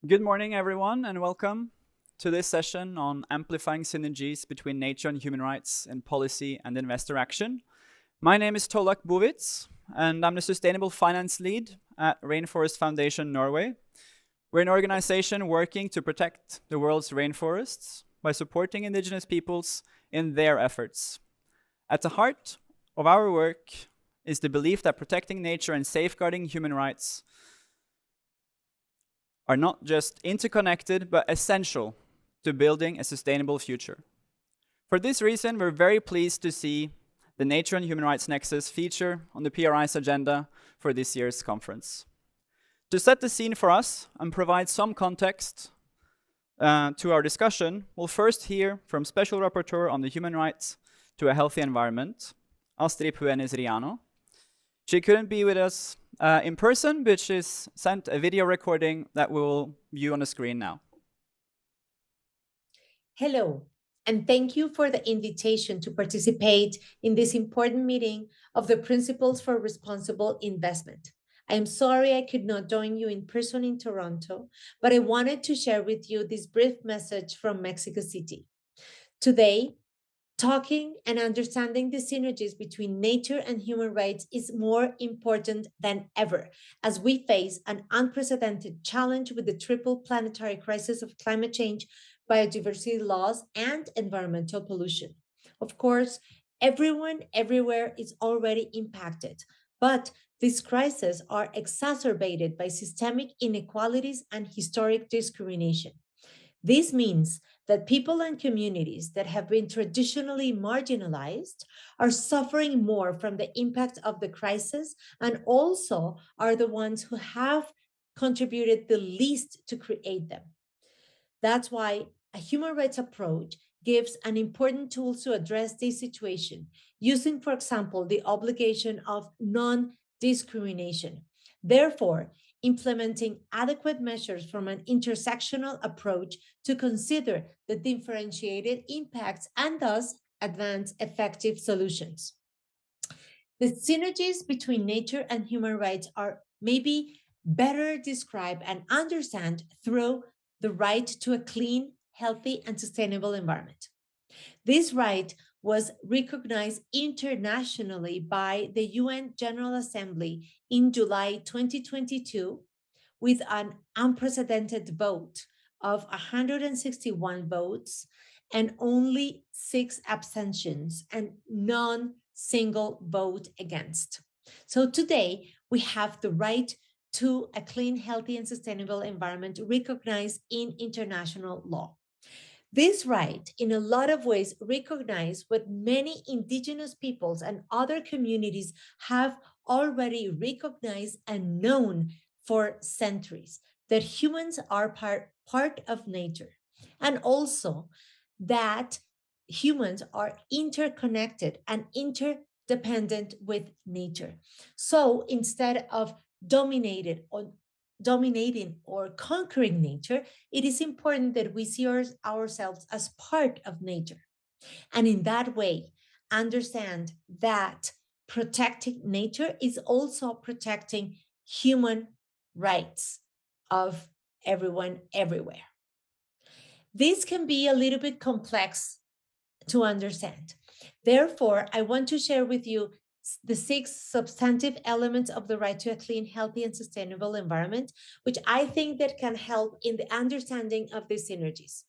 Good morning, everyone, and welcome to this session on amplifying synergies between nature and human rights in policy and investor action. My name is Tollak Bovitz, and I'm the Sustainable Finance Lead at Rainforest Foundation Norway. We're an organization working to protect the world's rainforests by supporting indigenous peoples in their efforts. At the heart of our work is the belief that protecting nature and safeguarding human rights are not just interconnected, but essential to building a sustainable future. For this reason, we're very pleased to see the Nature and Human Rights Nexus feature on the PRI's agenda for this year's conference. To set the scene for us and provide some context to our discussion, we'll first hear from Special Rapporteur on the Human Rights to a Healthy Environment, Astrid Puenis Riano. She couldn't be with us in person, but she's sent a video recording that we will view on the screen now. Hello, and thank you for the invitation to participate in this important meeting of the Principles for Responsible Investment. I am sorry I could not join you in person in Toronto, but I wanted to share with you this brief message from Mexico City. Today, talking and understanding the synergies between nature and human rights is more important than ever as we face an unprecedented challenge with the triple planetary crisis of climate change, biodiversity loss, and environmental pollution. Of course, everyone everywhere is already impacted, but these crises are exacerbated by systemic inequalities and historic discrimination. This means that people and communities that have been traditionally marginalized are suffering more from the impact of the crisis and also are the ones who have contributed the least to create them. That's why a human rights approach gives an important tool to address this situation, using, for example, the obligation of non discrimination. Therefore, implementing adequate measures from an intersectional approach to consider the differentiated impacts and thus advance effective solutions. The synergies between nature and human rights are maybe better described and understand through the right to a clean, healthy, and sustainable environment. This right was recognized internationally by the UN General Assembly in July 2022 with an unprecedented vote of 161 votes and only 6 abstentions and none single vote against. So today we have the right to a clean, healthy, and sustainable environment recognized in international law. This right, in a lot of ways, recognize what many indigenous peoples and other communities have already recognized and known for centuries that humans are part of nature, and also that humans are interconnected and interdependent with nature. So instead of dominating or conquering nature, it is important that we see ourselves as part of nature. And in that way, understand that protecting nature is also protecting human rights of everyone everywhere. This can be a little bit complex to understand. Therefore, I want to share with you the 6 substantive elements of the right to a clean, healthy, and sustainable environment, which I think that can help in the understanding of these synergies.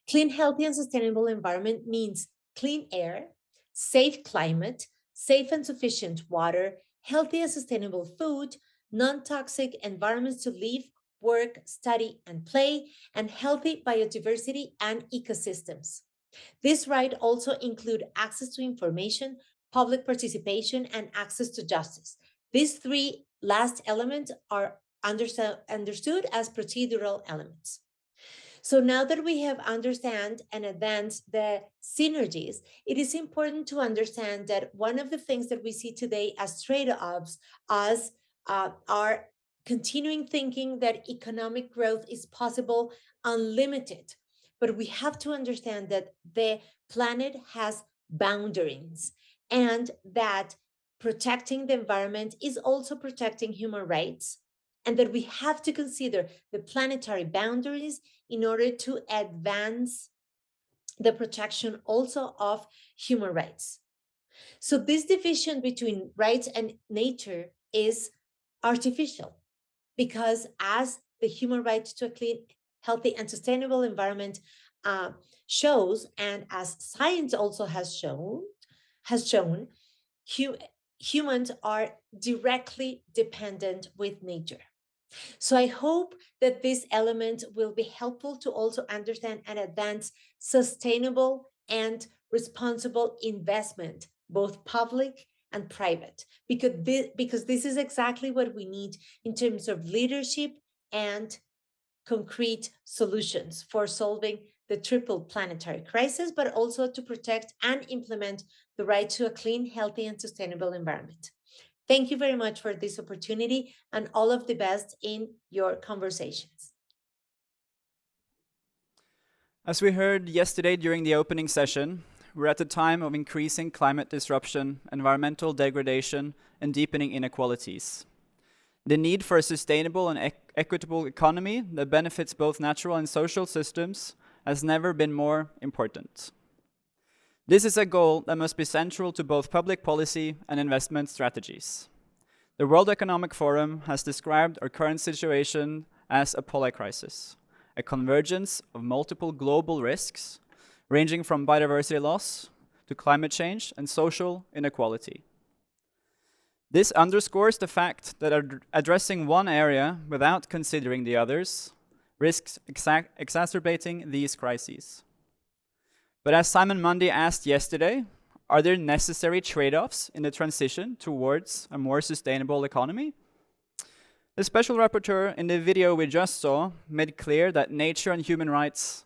Clean, healthy, and sustainable environment means clean air, safe climate, safe and sufficient water, healthy and sustainable food, non-toxic environments to live, work, study, and play, and healthy biodiversity and ecosystems. This right also include access to information, public participation, and access to justice. These 3 last elements are understood as procedural elements. So now that we have understand and advanced the synergies, it is important to understand that one of the things that we see today as trade-offs as are continuing thinking that economic growth is possible unlimited. But we have to understand that the planet has boundaries and that protecting the environment is also protecting human rights and that we have to consider the planetary boundaries in order to advance the protection also of human rights. So, this division between rights and nature is artificial because, as the human right to a clean, healthy, and sustainable environment shows, and as science also has shown, humans are directly dependent with nature. So I hope that this element will be helpful to also understand and advance sustainable and responsible investment, both public and private, because this is exactly what we need in terms of leadership and concrete solutions for solving the triple planetary crisis, but also to protect and implement the right to a clean, healthy, and sustainable environment. Thank you very much for this opportunity and all of the best in your conversations. As we heard yesterday during the opening session, we're at a time of increasing climate disruption, environmental degradation, and deepening inequalities. The need for a sustainable and equitable economy that benefits both natural and social systems has never been more important. This is a goal that must be central to both public policy and investment strategies. The World Economic Forum has described our current situation as a polycrisis, a convergence of multiple global risks, ranging from biodiversity loss to climate change and social inequality. This underscores the fact that addressing one area without considering the others risks exacerbating these crises. But as Simon Mundy asked yesterday, are there necessary trade-offs in the transition towards a more sustainable economy? The special rapporteur in the video we just saw made clear that nature and human rights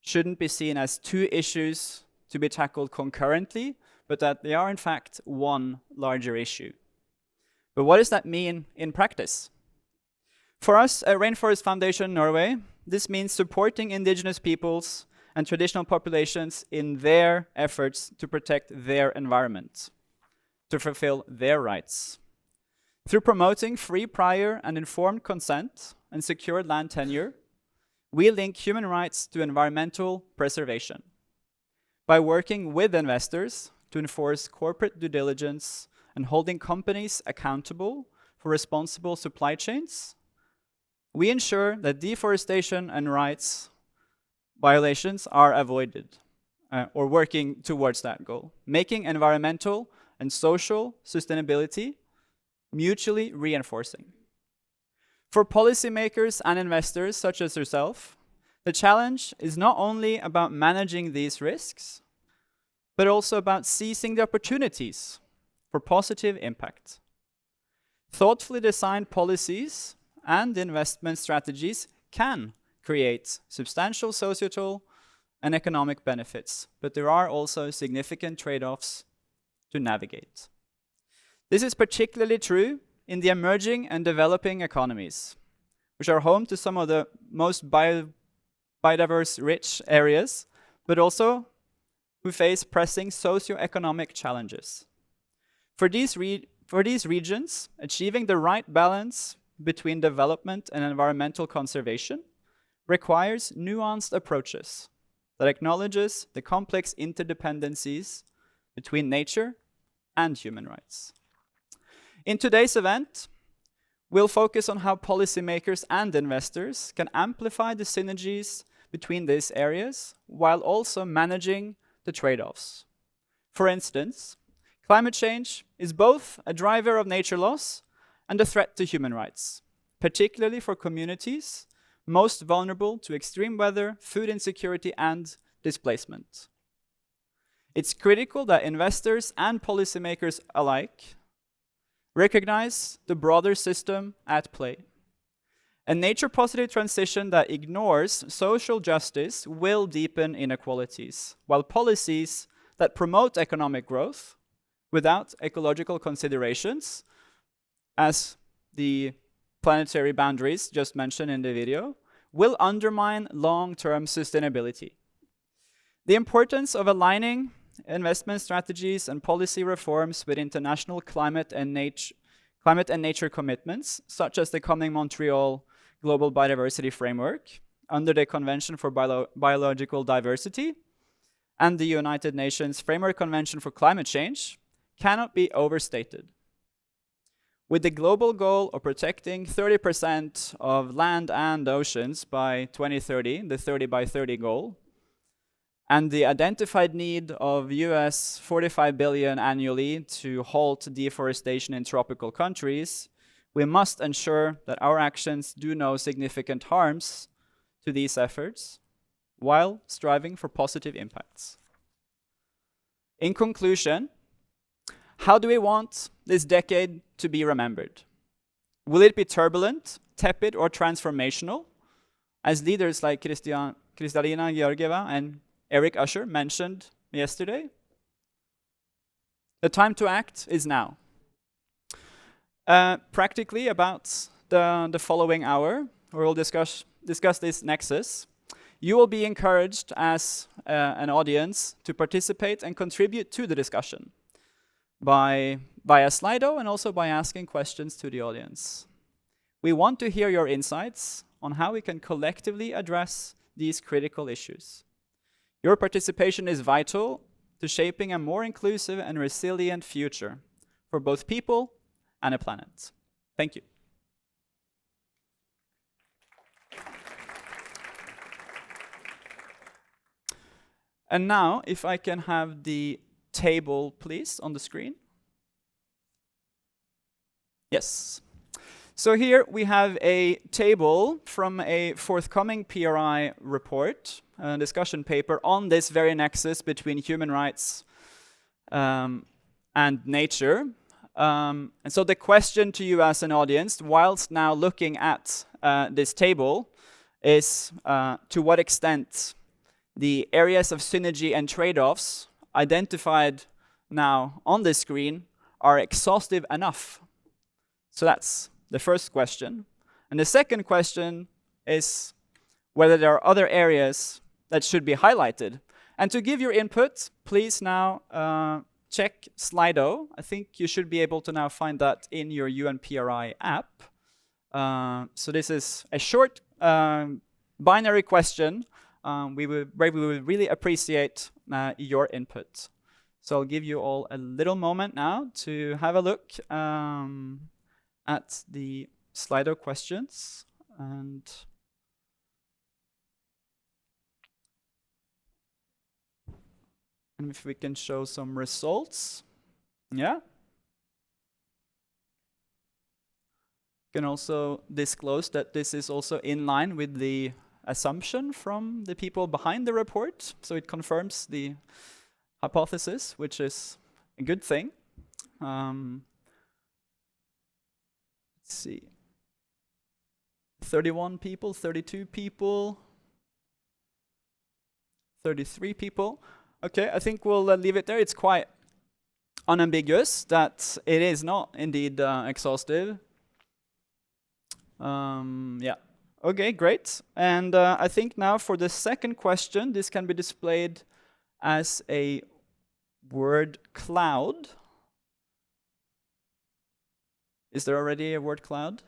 shouldn't be seen as two issues to be tackled concurrently, but that they are in fact one larger issue. But what does that mean in practice? For us at Rainforest Foundation Norway, this means supporting indigenous peoples and traditional populations in their efforts to protect their environment, to fulfill their rights. Through promoting free, prior, and informed consent and secured land tenure, we link human rights to environmental preservation. By working with investors to enforce corporate due diligence and holding companies accountable for responsible supply chains, we ensure that deforestation and rights violations are avoided, or working towards that goal, making environmental and social sustainability mutually reinforcing. For policymakers and investors such as yourself, the challenge is not only about managing these risks, but also about seizing the opportunities for positive impact. Thoughtfully designed policies and investment strategies can create substantial societal and economic benefits, but there are also significant trade-offs to navigate. This is particularly true in the emerging and developing economies, which are home to some of the most biodiverse rich areas, but also who face pressing socio-economic challenges. For these regions, achieving the right balance between development and environmental conservation requires nuanced approaches that acknowledges the complex interdependencies between nature and human rights. In today's event, we'll focus on how policymakers and investors can amplify the synergies between these areas while also managing the trade-offs. For instance, climate change is both a driver of nature loss and a threat to human rights, particularly for communities most vulnerable to extreme weather, food insecurity, and displacement. It's critical that investors and policymakers alike recognize the broader system at play. A nature-positive transition that ignores social justice will deepen inequalities, while policies that promote economic growth without ecological considerations, as the planetary boundaries just mentioned in the video, will undermine long-term sustainability. The importance of aligning investment strategies and policy reforms with international climate and climate and nature commitments, such as the coming Montreal Global Biodiversity Framework under the Convention for Biological Diversity and the United Nations Framework Convention for Climate Change, cannot be overstated. With the global goal of protecting 30% of land and oceans by 2030, the 30 by 30 goal, and the identified need of US 45 billion annually to halt deforestation in tropical countries, we must ensure that our actions do no significant harms to these efforts while striving for positive impacts. In conclusion, how do we want this decade to be remembered? Will it be turbulent, tepid, or transformational? As leaders like Kristalina Georgieva and Eric Usher mentioned yesterday, the time to act is now. Practically about the following hour, where we'll discuss this nexus, you will be encouraged as an audience to participate and contribute to the discussion via Slido and also by asking questions to the audience. We want to hear your insights on how we can collectively address these critical issues. Your participation is vital to shaping a more inclusive and resilient future for both people and a planet. Thank you. And now, if I can have the table, please, on the screen. Yes. So here we have a table from a forthcoming PRI report, a discussion paper on this very nexus between human rights and nature. And so the question to you as an audience, whilst now looking at this table, is to what extent the areas of synergy and trade-offs identified now on this screen are exhaustive enough. So that's the first question. And the second question is whether there are other areas that should be highlighted. And to give your input, please now check Slido. I think you should be able to now find that in your UNPRI app. So this is a short binary question. We would really appreciate your input. So I'll give you all a little moment now to have a look at the Slido questions. And if we can show some results. Yeah. Can also disclose that this is also in line with the assumption from the people behind the report. So it confirms the hypothesis, which is a good thing. Let's see. 31 people, 32 people, 33 people. Okay, I think we'll leave it there. It's quite unambiguous that it is not indeed exhaustive. Yeah. Okay, great. And I think now for the second question, this can be displayed as a word cloud. Is there already a word cloud?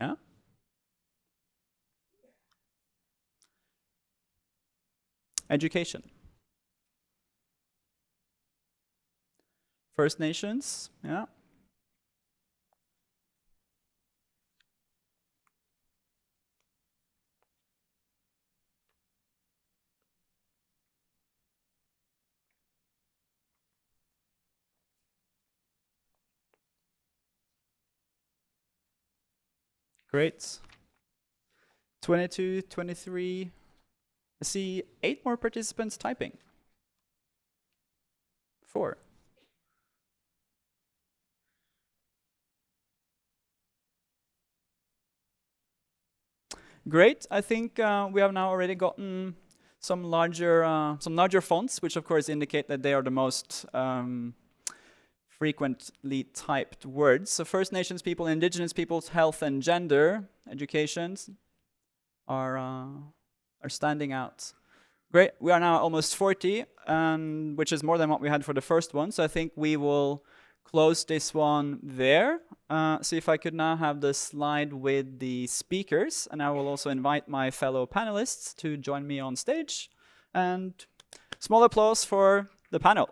Yeah. Education. First Nations, yeah. Great. 22, 23. I see 8 more participants typing. 4. Great. I think we have now already gotten some larger fonts, which of course indicate that they are the most frequently typed words. So First Nations people, Indigenous peoples, health and gender, education. are standing out. Great. We are now almost 40, which is more than what we had for the first one. So I think we will close this one there. See if I could now have the slide with the speakers, and I will also invite my fellow panelists to join me on stage. And small applause for the panel.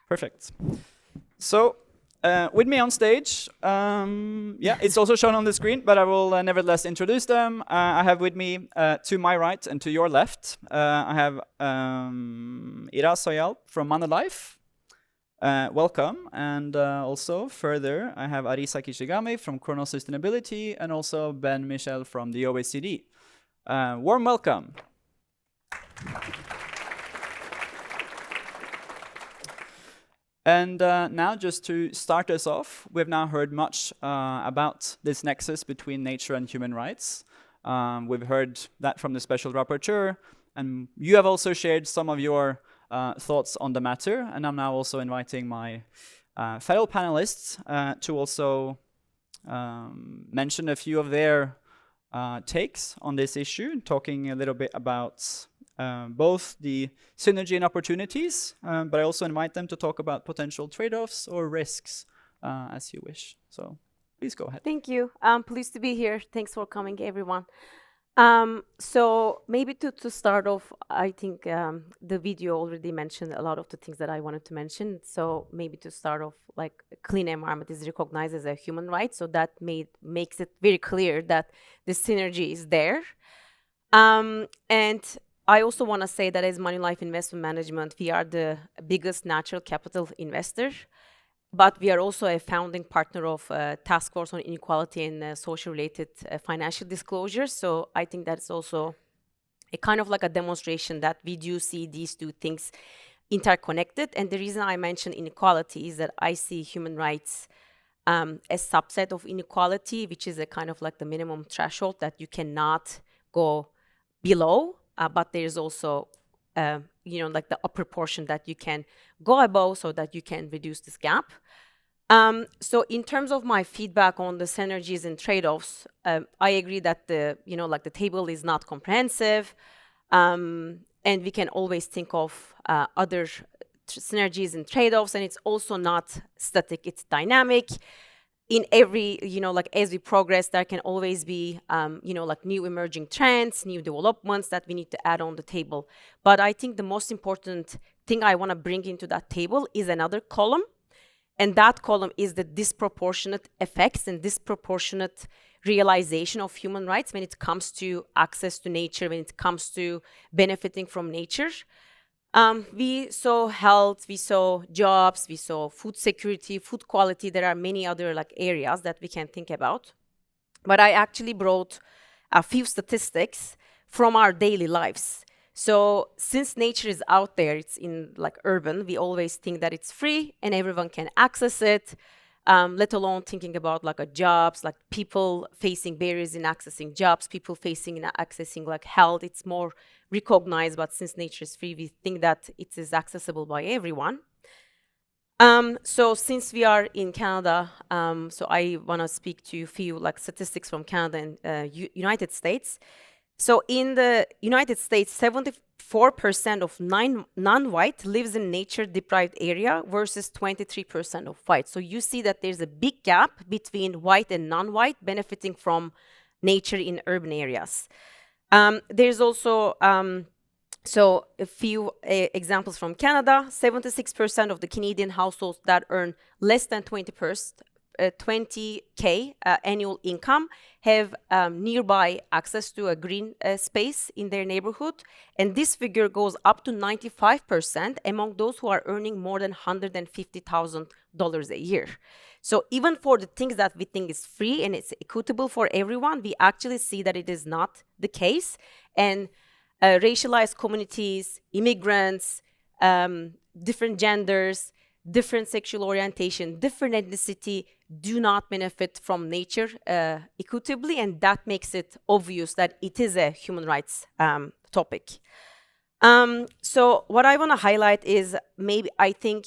Perfect. So with me on stage, yeah, it's also shown on the screen, but I will nevertheless introduce them. I have with me to my right and to your left, I have Arisa from Life. Welcome. And also further, I have Arisa Kishigami from Chronos Sustainability and also Ben Michel from the OECD. Warm welcome. And now, just to start us off, we've now heard much about this nexus between nature and human rights. We've heard that from the Special Rapporteur, and you have also shared some of your thoughts on the matter. And I'm now also inviting my fellow panelists to also mention a few of their takes on this issue, talking a little bit about both the synergy and opportunities, but I also invite them to talk about potential trade-offs or risks as you wish. So please go ahead. Thank you. I'm pleased to be here. Thanks for coming, everyone. So maybe to start off, I think the video already mentioned a lot of the things that I wanted to mention. So maybe to start off, like clean environment is recognized as a human right. So that makes it very clear that the synergy is there. And I also want to say that as Manulife Investment Management, we are the biggest natural capital investor, but we are also a founding partner of Task Force on Inequality and Social-Related Financial Disclosures. So I think that's also a kind of like a demonstration that we do see these two things interconnected. And the reason I mention inequality is that I see human rights a subset of inequality, which is a kind of like the minimum threshold that you cannot go below. But there's also, like the upper portion that you can go above so that you can reduce this gap. So in terms of my feedback on the synergies and trade-offs, I agree that the table is not comprehensive, and we can always think of other synergies and trade-offs, and it's also not static, it's dynamic. In every, as we progress, there can always be, new emerging trends, new developments that we need to add on the table. But I think the most important thing I want to bring into that table is another column. And that column is the disproportionate effects and disproportionate realization of human rights when it comes to access to nature, when it comes to benefiting from nature. We saw health, we saw jobs, we saw food security, food quality. There are many other areas that we can think about. But I actually brought a few statistics from our daily lives. So since nature is out there, it's in urban, we always think that it's free and everyone can access it, let alone thinking about jobs, people facing barriers in accessing jobs, people facing in accessing health. It's more recognized, but since nature is free, we think that it is accessible by everyone. So since we are in Canada, so I want to speak to a few statistics from Canada and United States. So in the United States, 74% of non-white lives in nature-deprived area versus 23% of white. So you see that there's a big gap between white and non-white benefiting from nature in urban areas. There's also, so a few examples from Canada. 76% of the Canadian households that earn less than 20K annual income have nearby access to a green space in their neighborhood. And this figure goes up to 95% among those who are earning more than $150,000 a year. So even for the things that we think is free and it's equitable for everyone, we actually see that it is not the case. And racialized communities, immigrants, different genders, different sexual orientation, different ethnicity do not benefit from nature equitably, and that makes it obvious that it is a human rights topic. So what I want to highlight is maybe I think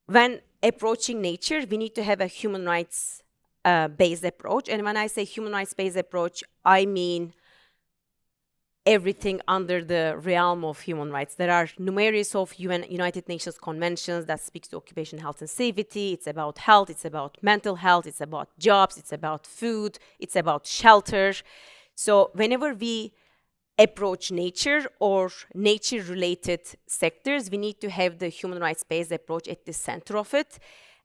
when approaching nature, we need to have a human rights based approach. And when I say human rights based approach, I mean everything under the realm of human rights. There are numerous of United Nations conventions that speaks to occupation health and safety. It's about health, it's about mental health, it's about jobs, it's about food, it's about shelter. So whenever we approach nature or nature-related sectors, we need to have the human rights-based approach at the center of it.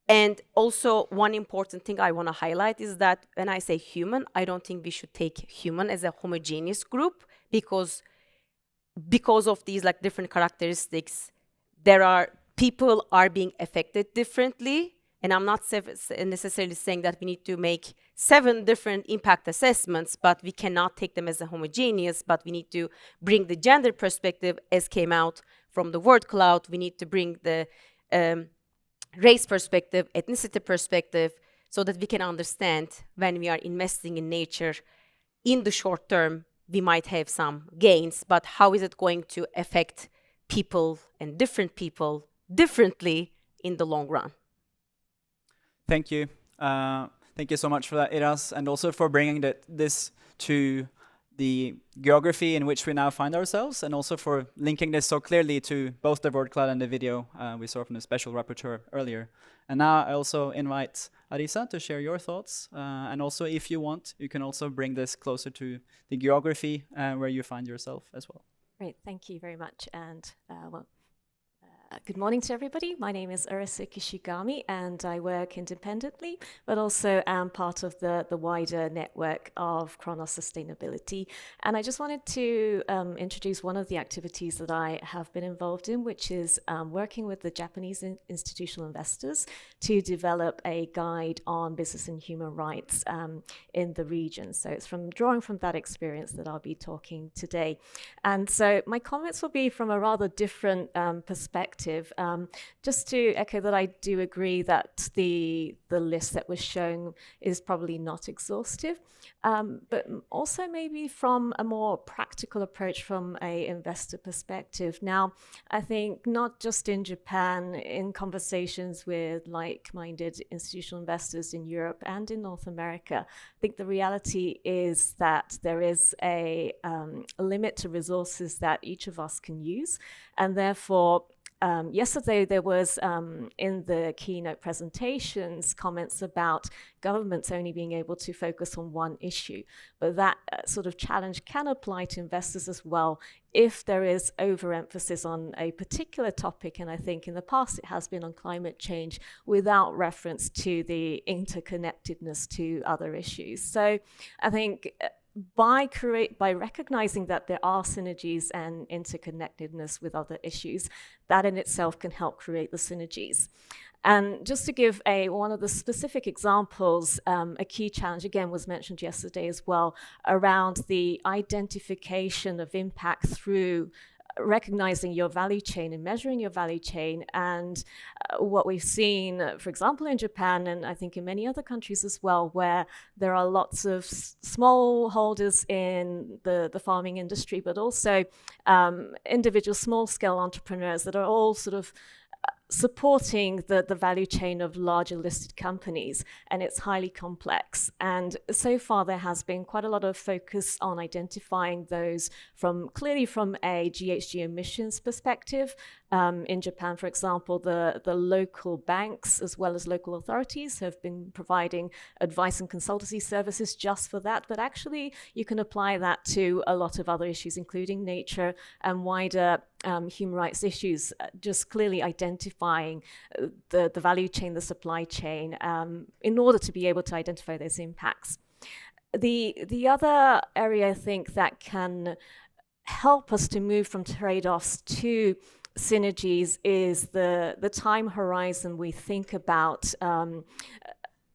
And also, one important thing I want to highlight is that when I say human, I don't think we should take human as a homogeneous group, because of these like different characteristics, people are being affected differently. And I'm not necessarily saying that we need to make 7 different impact assessments, but we cannot take them as a homogeneous, but we need to bring the gender perspective as came out from the word cloud. We need to bring the race perspective, ethnicity perspective, so that we can understand when we are investing in nature in the short term, we might have some gains, but how is it going to affect people and different people differently in the long run? Thank you. Thank you so much for that, Iras, and also for bringing this to the geography in which we now find ourselves, and also for linking this so clearly to both the word cloud and the video we saw from the special rapporteur earlier. And now I also invite Arisa to share your thoughts, and also if you want, you can also bring this closer to the geography where you find yourself as well. Great, thank you very much, and good morning to everybody. My name is Arisa Kishigami, and I work independently, but also am part of the wider network of Chronos Sustainability. And I just wanted to introduce one of the activities that I have been involved in, which is working with the Japanese institutional investors to develop a guide on business and human rights in the region. So it's drawing from that experience that I'll be talking today. And so my comments will be from a rather different perspective. Just to echo that I do agree that the list that was shown is probably not exhaustive, but also maybe from a more practical approach from an investor perspective. Now, I think not just in Japan, in conversations with like-minded institutional investors in Europe and in North America, I think the reality is that there is a limit to resources that each of us can use, and therefore yesterday there was in the keynote presentations comments about governments only being able to focus on one issue, but that sort of challenge can apply to investors as well if there is overemphasis on a particular topic, and I think in the past it has been on climate change without reference to the interconnectedness to other issues. So I think by recognizing that there are synergies and interconnectedness with other issues, that in itself can help create the synergies. And just to give one of the specific examples, a key challenge, again, was mentioned yesterday as well, around the identification of impact through recognizing your value chain and measuring your value chain. And what we've seen, for example, in Japan, and I think in many other countries as well, where there are lots of small holders in the farming industry, but also individual small-scale entrepreneurs that are all sort of supporting the value chain of larger listed companies, and it's highly complex. And so far there has been quite a lot of focus on identifying those clearly from a GHG emissions perspective. In Japan, for example, the local banks as well as local authorities have been providing advice and consultancy services just for that, but actually you can apply that to a lot of other issues, including nature and wider human rights issues, just clearly identifying the value chain, the supply chain, in order to be able to identify those impacts. The other area I think that can help us to move from trade-offs to synergies is the time horizon we think about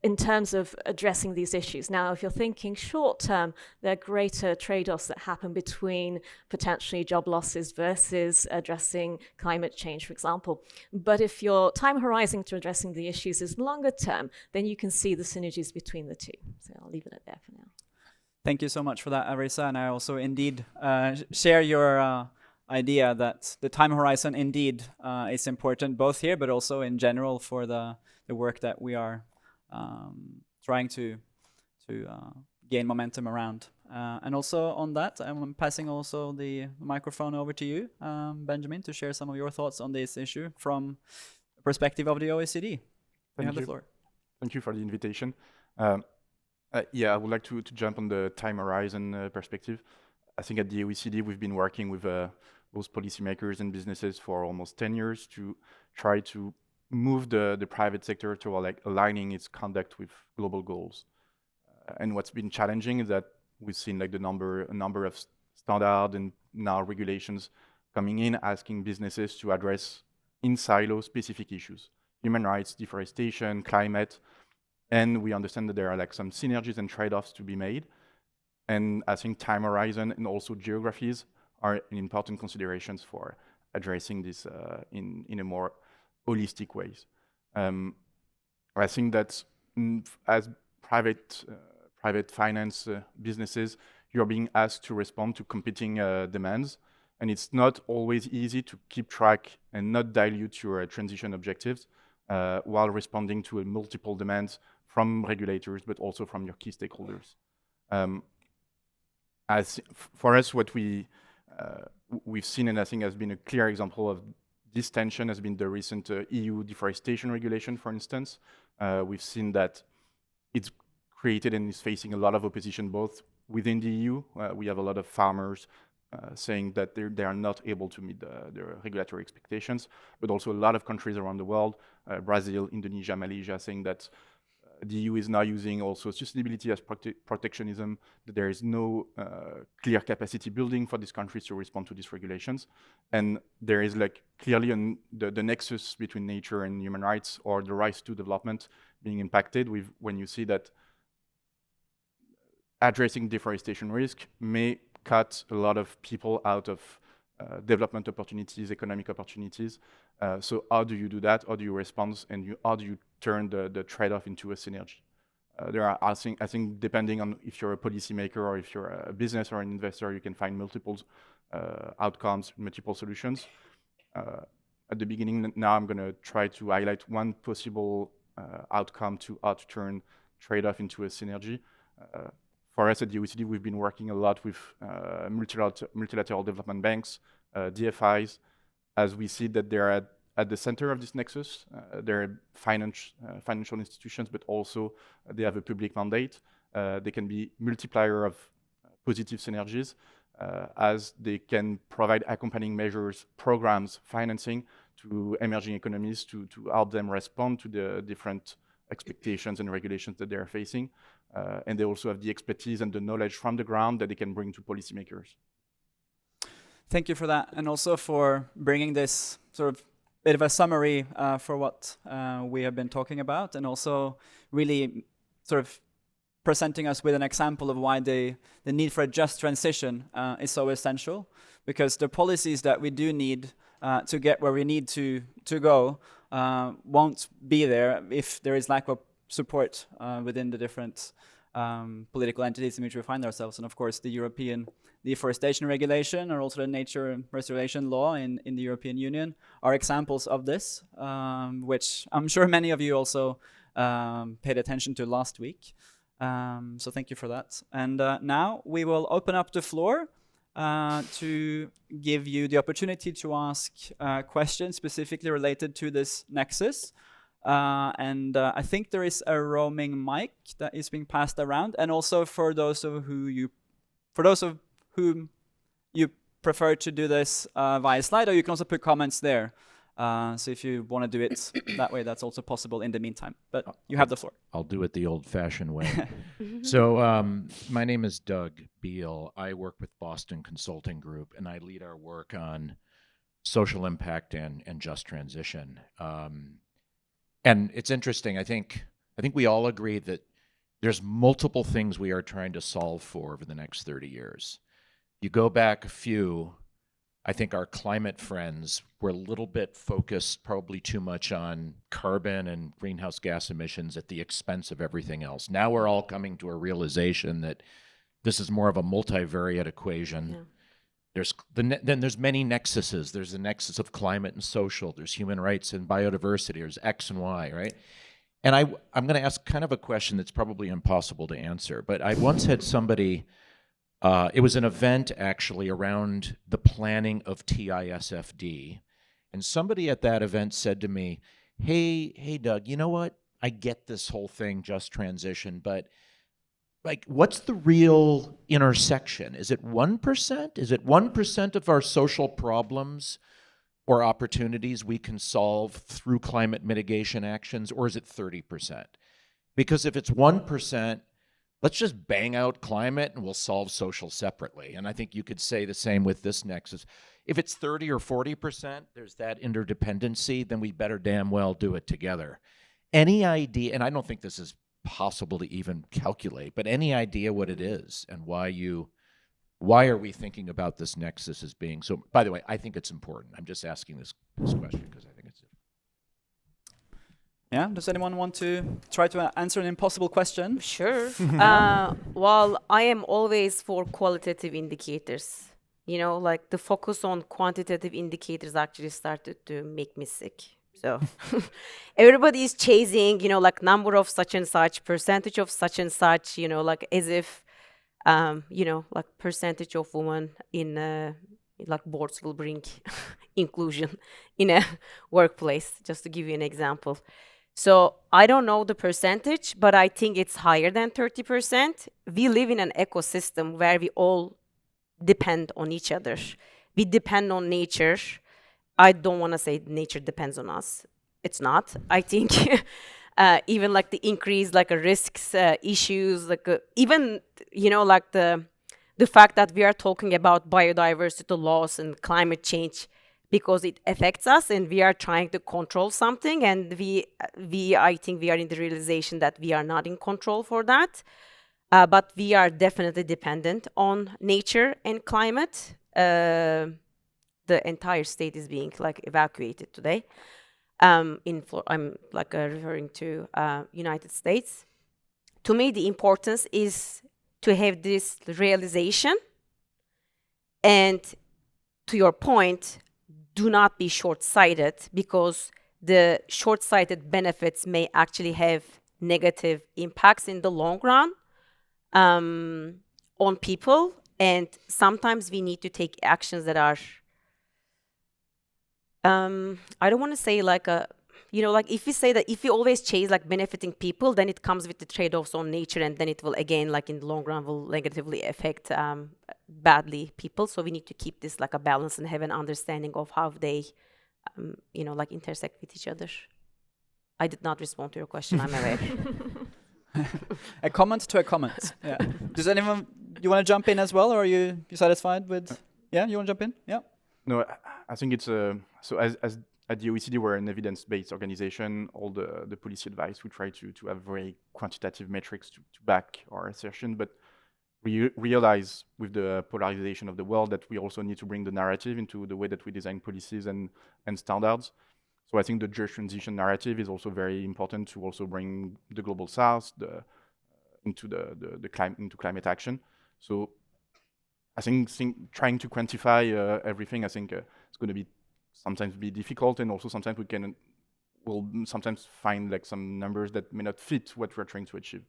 in terms of addressing these issues. Now, if you're thinking short term, there are greater trade-offs that happen between potentially job losses versus addressing climate change, for example. But if your time horizon to addressing the issues is longer term, then you can see the synergies between the two. So I'll leave it at there for now. Thank you so much for that, Arisa. And I also indeed share your idea that the time horizon indeed is important, both here, but also in general for the work that we are trying to gain momentum around. And also on that, I'm passing also the microphone over to you, Benjamin, to share some of your thoughts on this issue from the perspective of the OECD. You have the floor. Thank you for the invitation. Yeah, I would like to jump on the time horizon perspective. I think at the OECD, we've been working with both policymakers and businesses for almost 10 years to try to move the private sector to aligning its conduct with global goals. And what's been challenging is that we've seen a number of standard and now regulations coming in, asking businesses to address in silo specific issues, human rights, deforestation, climate. And we understand that there are some synergies and trade-offs to be made. And I think time horizon and also geographies are important considerations for addressing this in a more holistic ways. I think that as private finance businesses, you're being asked to respond to competing demands, and it's not always easy to keep track and not dilute your transition objectives while responding to multiple demands from regulators, but also from your key stakeholders. For us, what we've seen, and I think has been a clear example of this tension, has been the recent EU deforestation regulation, for instance. We've seen that it's created and is facing a lot of opposition both within the EU. We have a lot of farmers saying that they are not able to meet their regulatory expectations, but also a lot of countries around the world, Brazil, Indonesia, Malaysia, saying that the EU is now using also sustainability as protectionism, that there is no clear capacity building for these countries to respond to these regulations. And there is clearly the nexus between nature and human rights, or the rights to development, being impacted when you see that addressing deforestation risk may cut a lot of people out of development opportunities, economic opportunities. So how do you do that? How do you respond? And how do you turn the trade-off into a synergy? I think depending on if you're a policymaker or if you're a business or an investor, you can find multiple outcomes, multiple solutions. At the beginning, now I'm going to try to highlight one possible outcome to how to turn trade-off into a synergy. For us at the OECD, we've been working a lot with multilateral development banks, DFIs, as we see that they're at the center of this nexus. They're financial institutions, but also they have a public mandate. They can be multiplier of positive synergies as they can provide accompanying measures, programs, financing to emerging economies to help them respond to the different expectations and regulations that they're facing. And they also have the expertise and the knowledge from the ground that they can bring to policymakers. Thank you for that, and also for bringing this sort of bit of a summary for what we have been talking about, and also really sort of presenting us with an example of why the need for a just transition is so essential, because the policies that we do need to get where we need to go won't be there if there is lack of support within the different political entities in which we find ourselves. And of course, the European deforestation regulation, or also the nature and restoration law in the European Union, are examples of this, which I'm sure many of you also paid attention to last week. So thank you for that. And now we will open up the floor to give you the opportunity to ask questions specifically related to this nexus. And I think there is a roaming mic that is being passed around, and also for those of whom you prefer to do this via slide, or you can also put comments there. So if you want to do it that way, that's also possible in the meantime. But you have the floor. I'll do it the old-fashioned way. So my name is Doug Beal. I work with Boston Consulting Group, and I lead our work on social impact and just transition. And it's interesting. I think I think we all agree that there's multiple things we are trying to solve for over the next 30 years. You go back a few, I think our climate friends were a little bit focused probably too much on carbon and greenhouse gas emissions at the expense of everything else. Now we're all coming to a realization that this is more of a multivariate equation. Yeah. Then there's many nexuses. There's the nexus of climate and social. There's human rights and biodiversity. There's X and Y, right? And I'm going to ask kind of a question that's probably impossible to answer. But I once had somebody, it was an event actually around the planning of TISFD. And somebody at that event said to me, hey, Doug, you know what? I get this whole thing, just transition, but like, what's the real intersection? Is it 1%? Is it 1% of our social problems or opportunities we can solve through climate mitigation actions, or is it 30%? Because if it's 1%, let's just bang out climate and we'll solve social separately. And I think you could say the same with this nexus. If it's 30 or 40%, there's that interdependency, then we better damn well do it together. Any idea, and I don't think this is possible to even calculate, but any idea what it is and why are we thinking about this nexus as being so? By the way, I think it's important. I'm just asking this question because I think it's. Yeah, does anyone want to try to answer an impossible question? Sure. Well, I am always for qualitative indicators. You know, like the focus on quantitative indicators actually started to make me sick. So everybody is chasing, you know, like number of such and such, percentage of such and such, you know, like as if, you know, like percentage of women in like boards will bring inclusion in a workplace, just to give you an example. So I don't know the percentage, but I think it's higher than 30%. We live in an ecosystem where we all depend on each other. We depend on nature. I don't want to say nature depends on us. It's not. I think even like the increase, like risks, issues, like even, you know, like the fact that we are talking about biodiversity loss and climate change because it affects us and we are trying to control something, and I think we are in the realization that we are not in control for that, but we are definitely dependent on nature and climate. The entire state is being like evacuated today. I'm like referring to United States. To me, the importance is to have this realization, and to your point, do not be short-sighted, because the short-sighted benefits may actually have negative impacts in the long run on people, and sometimes we need to take actions that are I don't want to say like you know, like if we say that if we always chase like benefiting people, then it comes with the trade-offs on nature, and then it will again, like in the long run, will negatively affect badly people. So we need to keep this like a balance and have an understanding of how they, you know, like intersect with each other. I did not respond to your question, I'm aware. A comment to a comment. Yeah. Does anyone, you want to jump in as well, or are you satisfied with? Yeah, you want to jump in? Yeah. No, I think it's so as at the OECD, we're an evidence-based organization. All the policy advice, we try to have very quantitative metrics to back our assertion, but we realize with the polarization of the world that we also need to bring the narrative into the way that we design policies and standards. So I think the just transition narrative is also very important to also bring the global south into climate action. So I think trying to quantify everything, I think it's going to be sometimes difficult, and also sometimes we'll sometimes find like some numbers that may not fit what we're trying to achieve.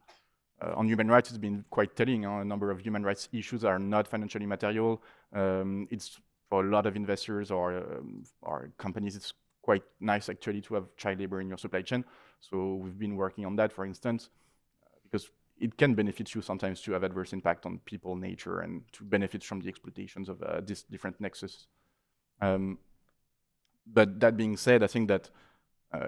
On human rights, it's been quite telling. A number of human rights issues are not financially material. It's for a lot of investors or companies, it's quite nice actually to have child labor in your supply chain. So we've been working on that, for instance, because it can benefit you sometimes to have adverse impact on people, nature, and to benefit from the exploitations of these different nexus. But that being said, I think that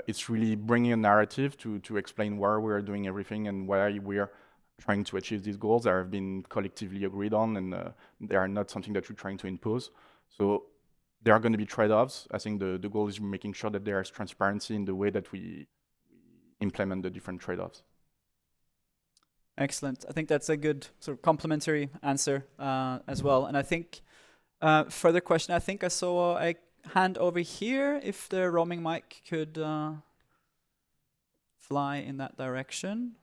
it's really bringing a narrative to explain why we are doing everything and why we are trying to achieve these goals that have been collectively agreed on, and they are not something that we're trying to impose. So there are going to be trade-offs. I think the goal is making sure that there is transparency in the way that we implement the different trade-offs. Excellent. I think that's a good sort of complementary answer as well. And I think further question, I think I saw a hand over here, if the roaming mic could fly in that direction.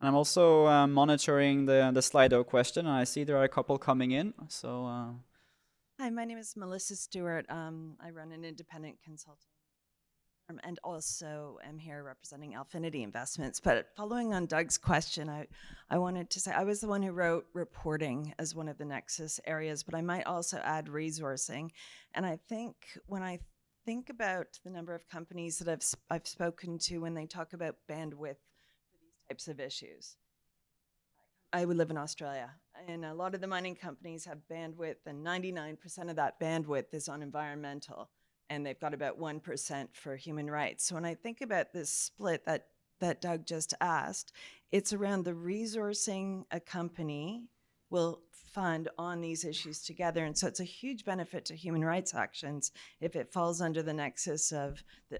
And I'm also monitoring the Slido question, and I see there are a couple coming in. So, Hi, my name is Melissa Stewart. I run an independent consulting firm and also am here representing Alphinity Investments. But following on Doug's question, I wanted to say I was the one who wrote reporting as one of the nexus areas, but I might also add resourcing. And I think when I think about the number of companies that I've spoken to when they talk about bandwidth for these types of issues. I would live in Australia, and a lot of the mining companies have bandwidth, and 99% of that bandwidth is on environmental, and they've got about 1% for human rights. So when I think about this split that Doug just asked, it's around the resourcing a company will fund on these issues together. And so it's a huge benefit to human rights actions if it falls under the nexus of the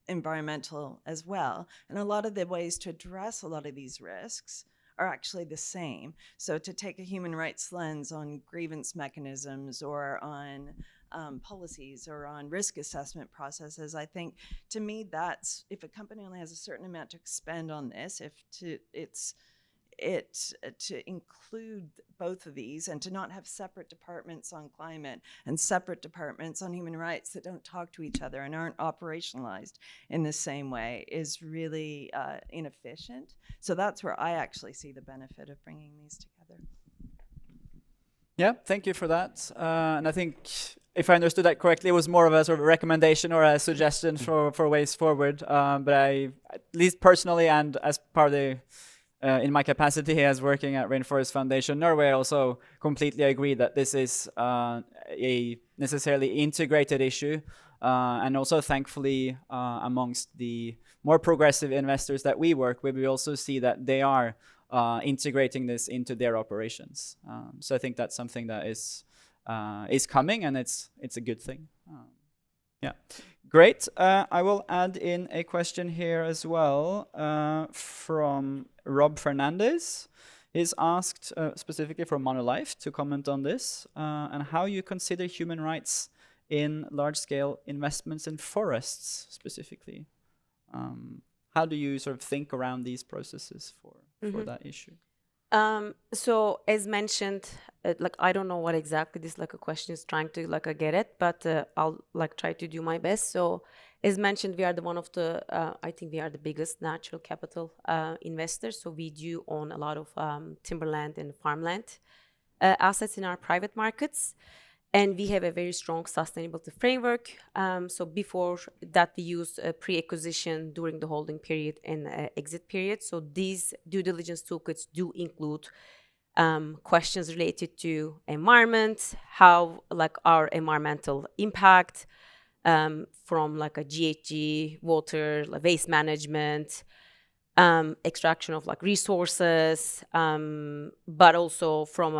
environmental as well. And a lot of the ways to address a lot of these risks are actually the same. So to take a human rights lens on grievance mechanisms or on policies or on risk assessment processes, I think to me that's, if a company only has a certain amount to expend on this, to include both of these and to not have separate departments on climate and separate departments on human rights that don't talk to each other and aren't operationalized in the same way is really inefficient. So that's where I actually see the benefit of bringing these together. yeah, thank you for that. And I think, if I understood that correctly, it was more of a sort of recommendation or a suggestion for ways forward. But I, at least personally, and as part of the in my capacity as working at Rainforest Foundation Norway, I also completely agree that this is a necessarily integrated issue. And also, thankfully, amongst the more progressive investors that we work with, we also see that they are integrating this into their operations. So I think that's something that is coming, and it's a good thing. Yeah, great. I will add in a question here as well from Rob Fernandez. He's asked specifically from Monolife to comment on this and how you consider human rights in large-scale investments in forests specifically. How do you sort of think around these processes for that issue? So as mentioned, like I don't know what exactly this like a question is trying to like get it, but I'll like try to do my best. So as mentioned, we are the one of the I think we are the biggest natural capital investors. So we do own a lot of timberland and farmland assets in our private markets. And we have a very strong sustainability framework. So before that, we use pre-acquisition during the holding period and exit period. So these due diligence toolkits do include questions related to environment, how like our environmental impact from like a GHG, water, like waste management, extraction of like resources, but also from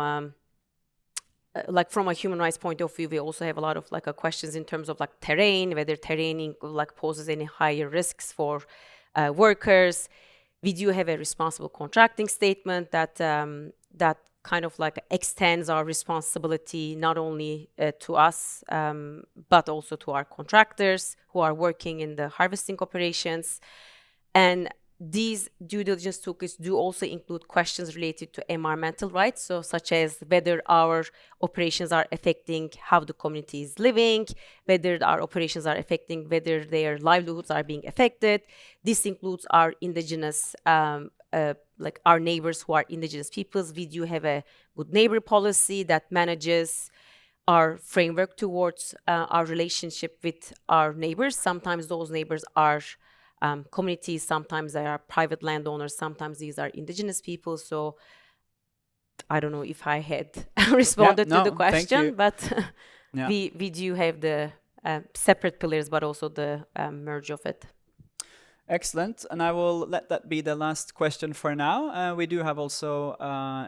a human rights point of view, we also have a lot of like questions in terms of like terrain, whether terraining like poses any higher risks for workers. We do have a responsible contracting statement that that kind of like extends our responsibility not only to us but also to our contractors who are working in the harvesting operations. And these due diligence toolkits do also include questions related to environmental rights, so such as whether our operations are affecting how the community is living, whether our operations are affecting whether their livelihoods are being affected. This includes our indigenous, like our neighbors who are indigenous peoples. We do have a good neighbor policy that manages our framework towards our relationship with our neighbors. Sometimes those neighbors are communities, sometimes they are private landowners, sometimes these are indigenous people. So I don't know if I had responded to the question, but we do have the separate pillars, but also the merge of it. Excellent. And I will let that be the last question for now. We do have also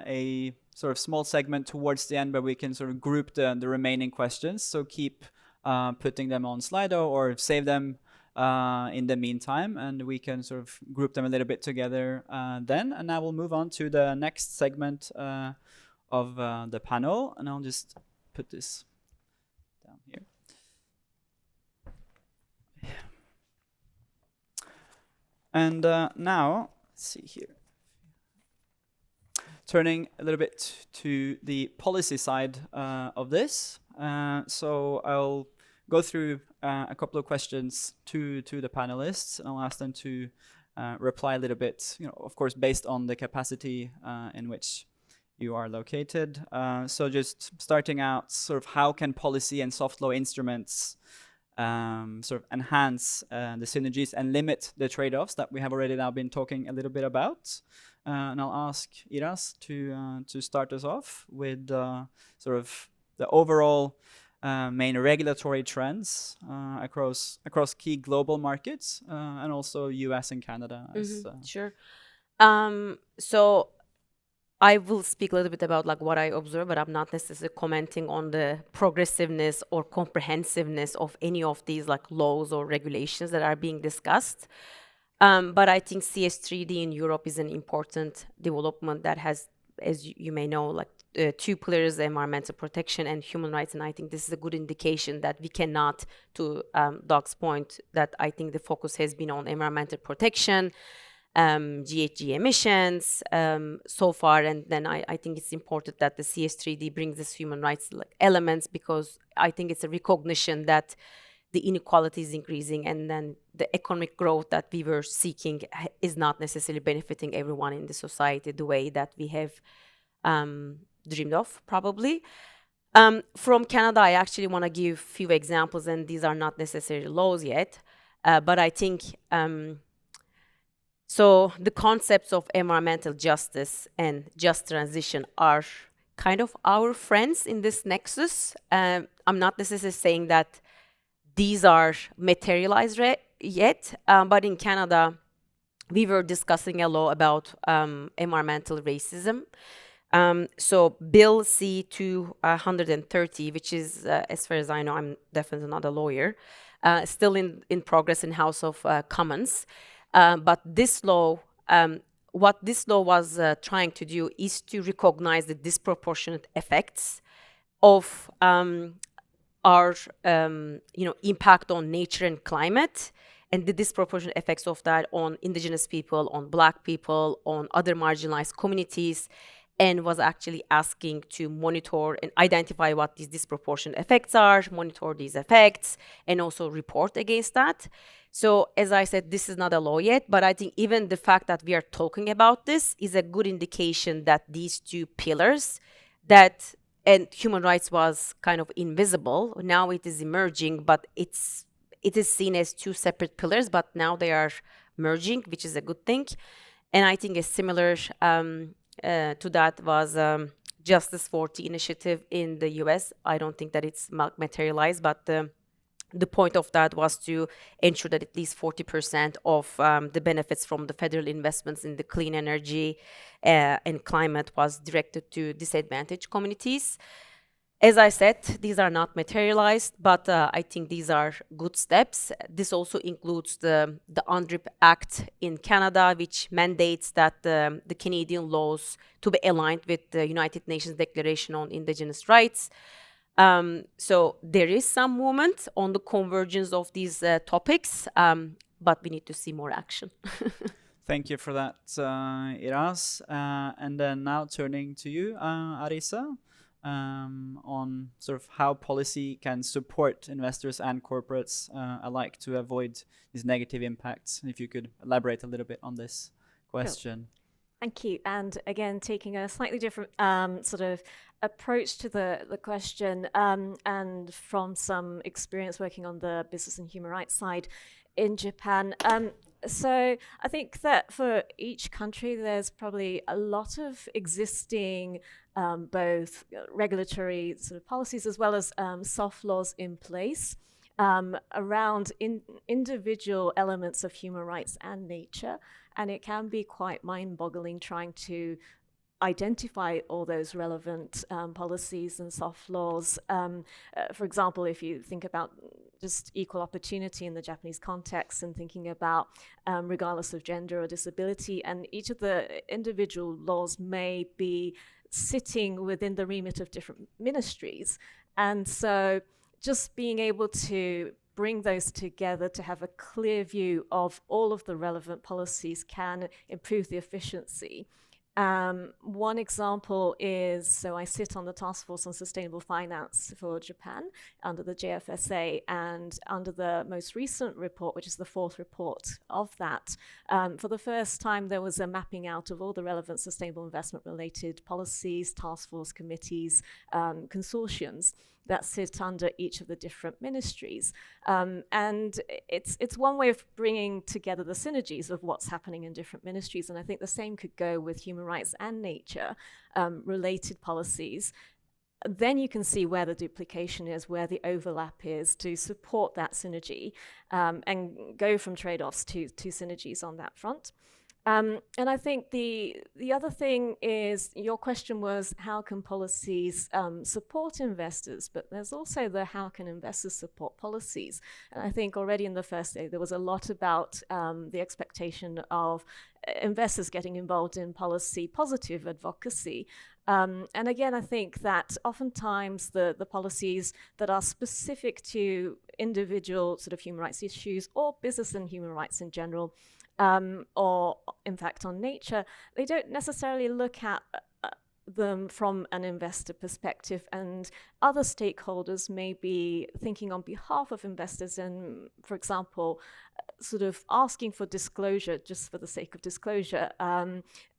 a sort of small segment towards the end where we can sort of group the remaining questions. So keep putting them on Slido or save them in the meantime, and we can sort of group them a little bit together then. And now we'll move on to the next segment of the panel, and I'll just put this down here. And now, let's see here. Turning a little bit to the policy side of this. So I'll go through a couple of questions to the panelists, and I'll ask them to reply a little bit, of course, based on the capacity in which you are located. So just starting out, sort of how can policy and soft law instruments sort of enhance the synergies and limit the trade-offs that we have already now been talking a little bit about. And I'll ask Iras to start us off with sort of the overall main regulatory trends across key global markets and also US and Canada. Sure. So I will speak a little bit about like what I observe, but I'm not necessarily commenting on the progressiveness or comprehensiveness of any of these like laws or regulations that are being discussed. But I think CS3D in Europe is an important development that has, as you may know, like two pillars, environmental protection and human rights. And I think this is a good indication that we cannot, to Doug's point, that I think the focus has been on environmental protection, GHG emissions so far. And then I think it's important that the CS3D brings this human rights elements, because I think it's a recognition that the inequality is increasing, and then the economic growth that we were seeking is not necessarily benefiting everyone in the society the way that we have dreamed of, probably. From Canada, I actually want to give a few examples, and these are not necessarily laws yet, but I think so the concepts of environmental justice and just transition are kind of our friends in this nexus. I'm not necessarily saying that these are materialized yet, but in Canada, we were discussing a law about environmental racism. So Bill C-230, which is, as far as I know, I'm definitely not a lawyer, still in progress in House of Commons. But this law, what this law was trying to do is to recognize the disproportionate effects of our impact on nature and climate, and the disproportionate effects of that on indigenous people, on Black people, on other marginalized communities, and was actually asking to monitor and identify what these disproportionate effects are, monitor these effects, and also report against that. So as I said, this is not a law yet, but I think even the fact that we are talking about this is a good indication that these two pillars, and human rights was kind of invisible. Now it is emerging, but it is seen as two separate pillars, but now they are merging, which is a good thing. And I think a similar to that was Justice 40 initiative in the US. I don't think that it's materialized, but the point of that was to ensure that at least 40% of the benefits from the federal investments in the clean energy and climate was directed to disadvantaged communities. As I said, these are not materialized, but I think these are good steps. This also includes the UNDRIP Act in Canada, which mandates that the Canadian laws to be aligned with the United Nations Declaration on Indigenous Rights. So there is some movement on the convergence of these topics, but we need to see more action. Thank you for that, Iras. And then now turning to you, Arisa, on sort of how policy can support investors and corporates alike to avoid these negative impacts. If you could elaborate a little bit on this question. Sure. Thank you. And again, taking a slightly different sort of approach to the question, and from some experience working on the business and human rights side in Japan. So I think that for each country, there's probably a lot of existing both regulatory sort of policies as well as soft laws in place around individual elements of human rights and nature. And it can be quite mind-boggling trying to identify all those relevant policies and soft laws. For example, if you think about just equal opportunity in the Japanese context and thinking about regardless of gender or disability, and each of the individual laws may be sitting within the remit of different ministries. And so just being able to bring those together to have a clear view of all of the relevant policies can improve the efficiency. One example is, so I sit on the Task Force on Sustainable Finance for Japan under the JFSA, and under the most recent report, which is the fourth report of that, for the first time there was a mapping out of all the relevant sustainable investment related policies, task force committees, consortiums that sit under each of the different ministries. And it's one way of bringing together the synergies of what's happening in different ministries. And I think the same could go with human rights and nature related policies. Then you can see where the duplication is, where the overlap is, to support that synergy and go from trade-offs to synergies on that front. And I think the other thing is, your question was, how can policies support investors? But there's also the how can investors support policies? And I think already in the first day, there was a lot about the expectation of investors getting involved in policy positive advocacy. And again, I think that oftentimes the policies that are specific to individual sort of human rights issues or business and human rights in general, or impact on nature, they don't necessarily look at them from an investor perspective, and other stakeholders may be thinking on behalf of investors and, for example, sort of asking for disclosure just for the sake of disclosure.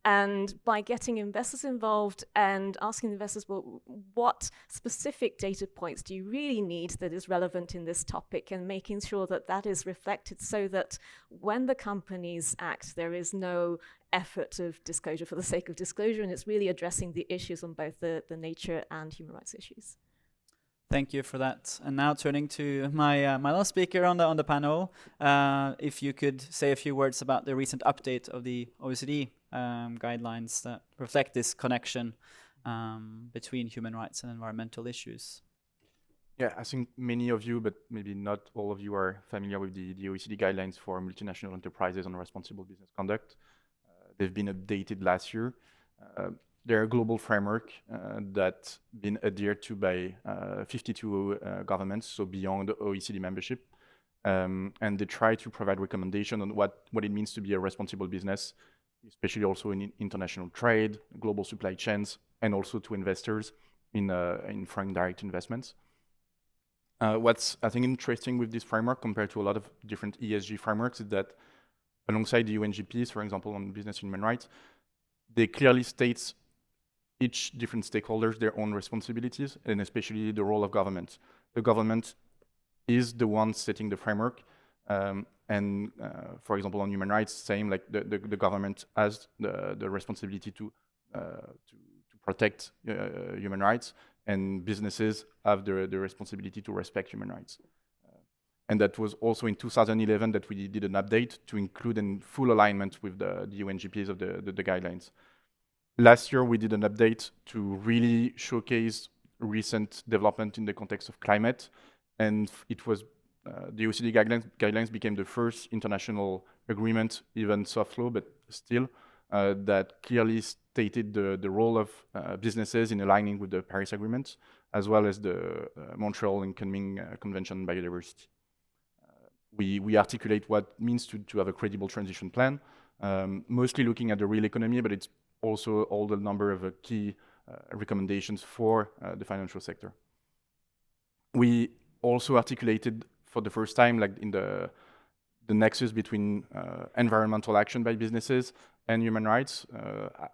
And by getting investors involved and asking investors, well, what specific data points do you really need that is relevant in this topic, and making sure that that is reflected so that when the companies act, there is no effort of disclosure for the sake of disclosure, and it's really addressing the issues on both the nature and human rights issues. Thank you for that. And now turning to my last speaker on the panel, if you could say a few words about the recent update of the OECD guidelines that reflect this connection between human rights and environmental issues. Yeah, I think many of you, but maybe not all of you, are familiar with the OECD guidelines for multinational enterprises on responsible business conduct. They've been updated last year. They're a global framework that's been adhered to by 52 governments, so beyond OECD membership. And they try to provide recommendation on what it means to be a responsible business, especially also in international trade, global supply chains, and also to investors in foreign direct investments. What's, I think, interesting with this framework compared to a lot of different ESG frameworks is that alongside the UNGPs, for example, on business and human rights, they clearly state each different stakeholders their own responsibilities, and especially the role of government. The government is the one setting the framework, and for example, on human rights, same, like the government has the responsibility to protect human rights, and businesses have the responsibility to respect human rights. And that was also in 2011 that we did an update to include in full alignment with the UNGPs of the guidelines. Last year, we did an update to really showcase recent development in the context of climate. And it was the OECD guidelines became the first international agreement, even soft law, but still, that clearly stated the role of businesses in aligning with the Paris Agreement, as well as the Montreal and Kunming Convention on Biodiversity. We articulate what it means to have a credible transition plan, mostly looking at the real economy, but it's also all the number of key recommendations for the financial sector. We also articulated for the first time, like in the nexus between environmental action by businesses and human rights,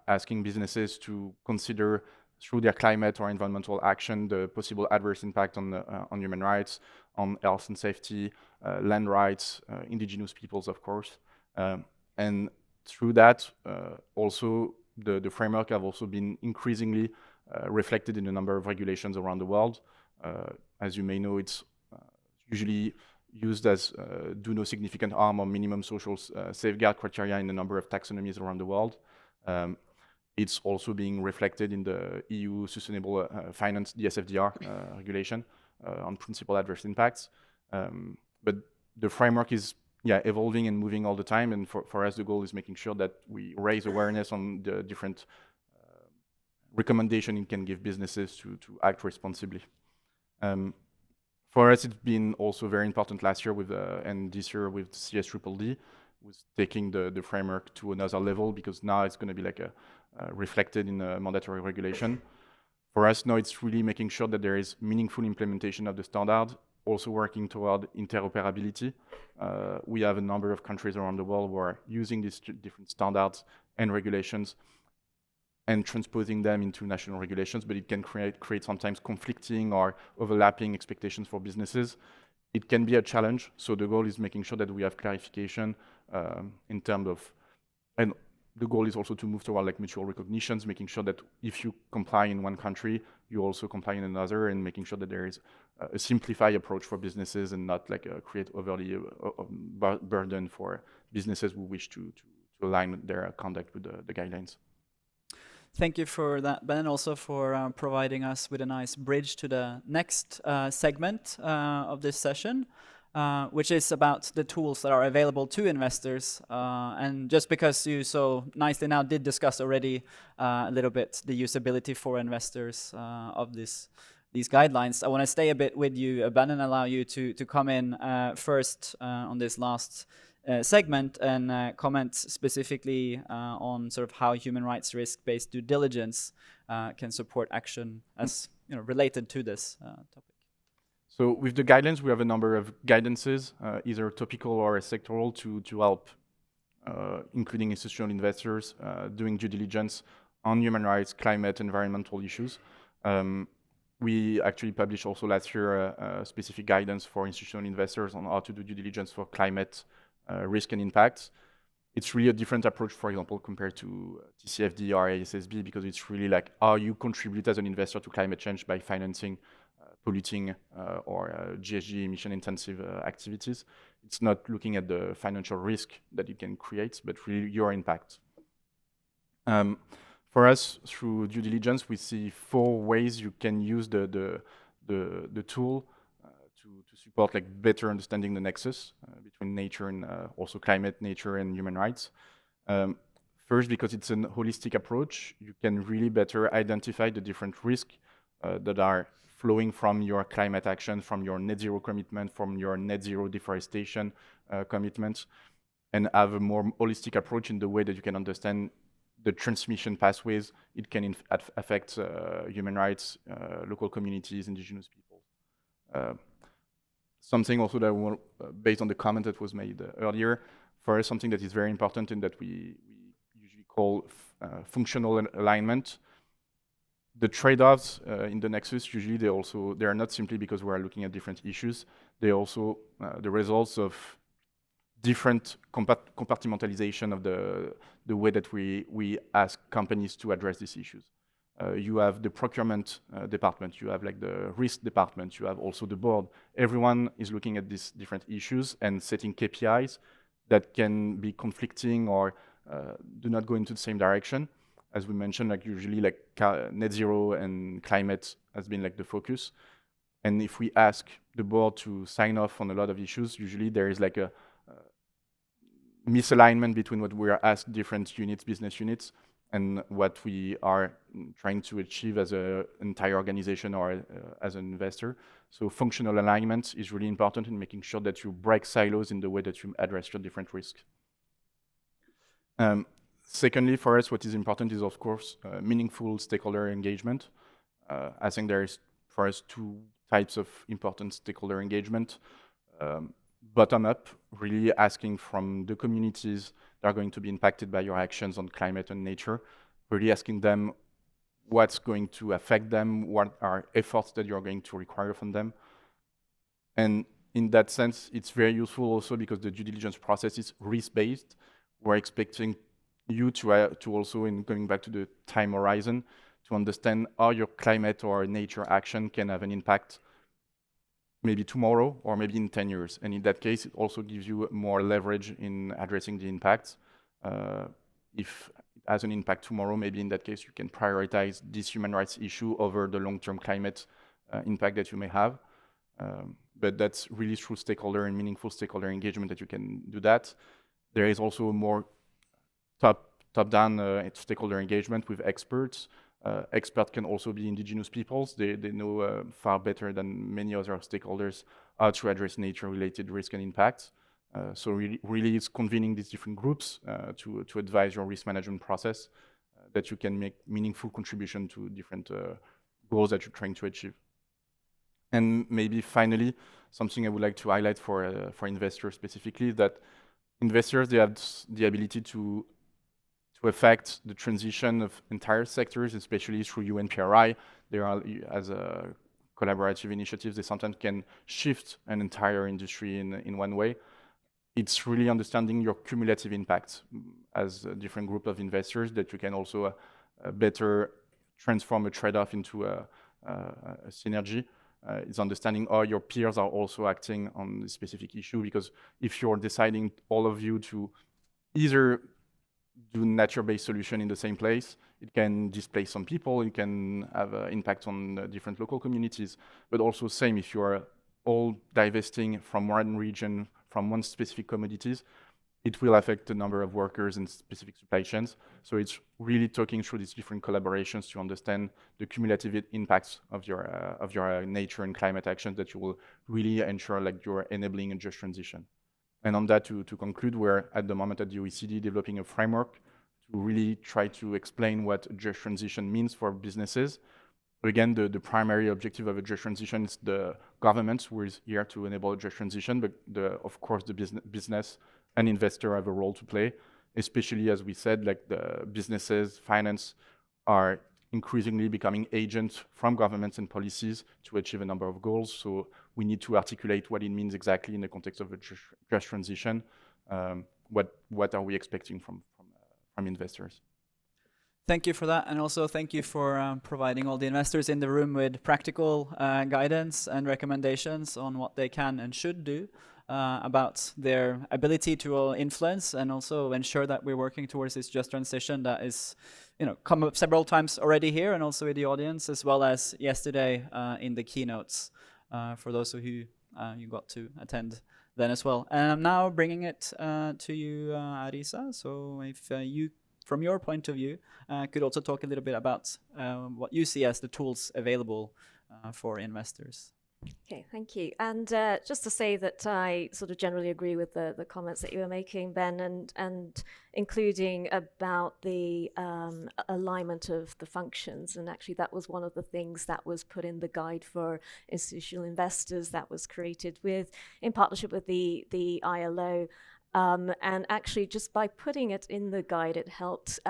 asking businesses to consider through their climate or environmental action the possible adverse impact on human rights, on health and safety, land rights, indigenous peoples, of course. And through that, also the framework have also been increasingly reflected in a number of regulations around the world. As you may know, it's usually used as do no significant harm or minimum social safeguard criteria in a number of taxonomies around the world. It's also being reflected in the EU Sustainable Finance, the SFDR regulation on principal adverse impacts. But the framework is evolving and moving all the time. And for us, the goal is making sure that we raise awareness on the different recommendation it can give businesses to act responsibly. For us, it's been also very important last year with and this year with CSDDD, was taking the framework to another level, because now it's going to be like reflected in a mandatory regulation. For us now, it's really making sure that there is meaningful implementation of the standard, also working toward interoperability. We have a number of countries around the world who are using these different standards and regulations and transposing them into national regulations, but it can create sometimes conflicting or overlapping expectations for businesses. It can be a challenge, so the goal is making sure that we have clarification in terms of, and the goal is also to move toward like mutual recognitions, making sure that if you comply in one country, you also comply in another, and making sure that there is a simplified approach for businesses and not like create overly burden for businesses who wish to align their conduct with the guidelines. Thank you for that, Ben, and also for providing us with a nice bridge to the next segment of this session, which is about the tools that are available to investors. And just because you so nicely now did discuss already a little bit the usability for investors of these guidelines, I want to stay a bit with you, Ben, and allow you to come in first on this last segment and comment specifically on sort of how human rights risk-based due diligence can support action as related to this topic. So with the guidelines, we have a number of guidances, either topical or sectoral, to help, including institutional investors, doing due diligence on human rights, climate, environmental issues. We actually published also last year a specific guidance for institutional investors on how to do due diligence for climate risk and impacts. It's really a different approach, for example, compared to TCFD or ASSB, because it's really like how you contribute as an investor to climate change by financing polluting or GHG emission-intensive activities. It's not looking at the financial risk that you can create, but really your impact. For us, through due diligence, we see 4 ways you can use the tool to support like better understanding the nexus between nature and also climate, nature, and human rights. First, because it's a holistic approach, you can really better identify the different risks that are flowing from your climate action, from your net zero commitment, from your net zero deforestation commitments, and have a more holistic approach in the way that you can understand the transmission pathways it can affect human rights, local communities, indigenous people. Something also that we based on the comment that was made earlier, for us, something that is very important and that we usually call functional alignment. The trade-offs in the nexus, usually they are not simply because we are looking at different issues, they also the results of different compartmentalization of the way that we ask companies to address these issues. You have the procurement department, you have like the risk department, you have also the board. Everyone is looking at these different issues and setting KPIs that can be conflicting or do not go into the same direction. As we mentioned, like usually like net zero and climate has been like the focus. And if we ask the board to sign off on a lot of issues, usually there is like a misalignment between what we are asked different units, business units, and what we are trying to achieve as an entire organization or as an investor. So functional alignment is really important in making sure that you break silos in the way that you address your different risks. Secondly, for us, what is important is, of course, meaningful stakeholder engagement. I think there is, for us, 2 types of important stakeholder engagement. Bottom up, really asking from the communities that are going to be impacted by your actions on climate and nature, really asking them what's going to affect them, what are efforts that you're going to require from them. And in that sense, it's very useful also because the due diligence process is risk-based. We're expecting you to also, in going back to the time horizon, to understand how your climate or nature action can have an impact maybe tomorrow or maybe in 10 years. And in that case, it also gives you more leverage in addressing the impacts if it has an impact tomorrow, maybe in that case you can prioritize this human rights issue over the long-term climate impact that you may have. But that's really through stakeholder and meaningful stakeholder engagement that you can do that. There is also a more top-down stakeholder engagement with experts. Experts can also be indigenous peoples. They know far better than many other stakeholders how to address nature-related risk and impacts. So really it's convening these different groups to advise your risk management process that you can make meaningful contribution to different goals that you're trying to achieve. And maybe finally, something I would like to highlight for investors specifically, that investors, they have the ability to affect the transition of entire sectors, especially through UNPRI. There are, as a collaborative initiatives, they sometimes can shift an entire industry in one way. It's really understanding your cumulative impact as a different group of investors that you can also better transform a trade-off into a synergy. It's understanding how your peers are also acting on this specific issue, because if you're deciding all of you to either do nature-based solution in the same place, it can displace some people, it can have an impact on different local communities, but also same if you are all divesting from one region, from one specific commodities, it will affect the number of workers in specific supply chains. So it's really talking through these different collaborations to understand the cumulative impacts of your nature and climate actions that you will really ensure like you're enabling a just transition. And on that, to conclude, we're at the moment at the OECD developing a framework to really try to explain what a just transition means for businesses. Again, the primary objective of a just transition is the government who is here to enable a just transition, but of course the business and investor have a role to play, especially as we said, like the businesses, finance are increasingly becoming agents from governments and policies to achieve a number of goals. So we need to articulate what it means exactly in the context of a just transition. What are we expecting from investors? Thank you for that, and also thank you for providing all the investors in the room with practical guidance and recommendations on what they can and should do about their ability to influence and also ensure that we're working towards this just transition that is, come up several times already here and also in the audience, as well as yesterday in the keynotes for those of you who got to attend then as well. And I'm now bringing it to you, Arisa. So if you, from your point of view, could also talk a little bit about what you see as the tools available for investors. Okay, thank you. And just to say that I sort of generally agree with the comments that you were making, Ben, and including about the alignment of the functions. And actually that was one of the things that was put in the guide for institutional investors that was created in partnership with the ILO. And actually, just by putting it in the guide, it helped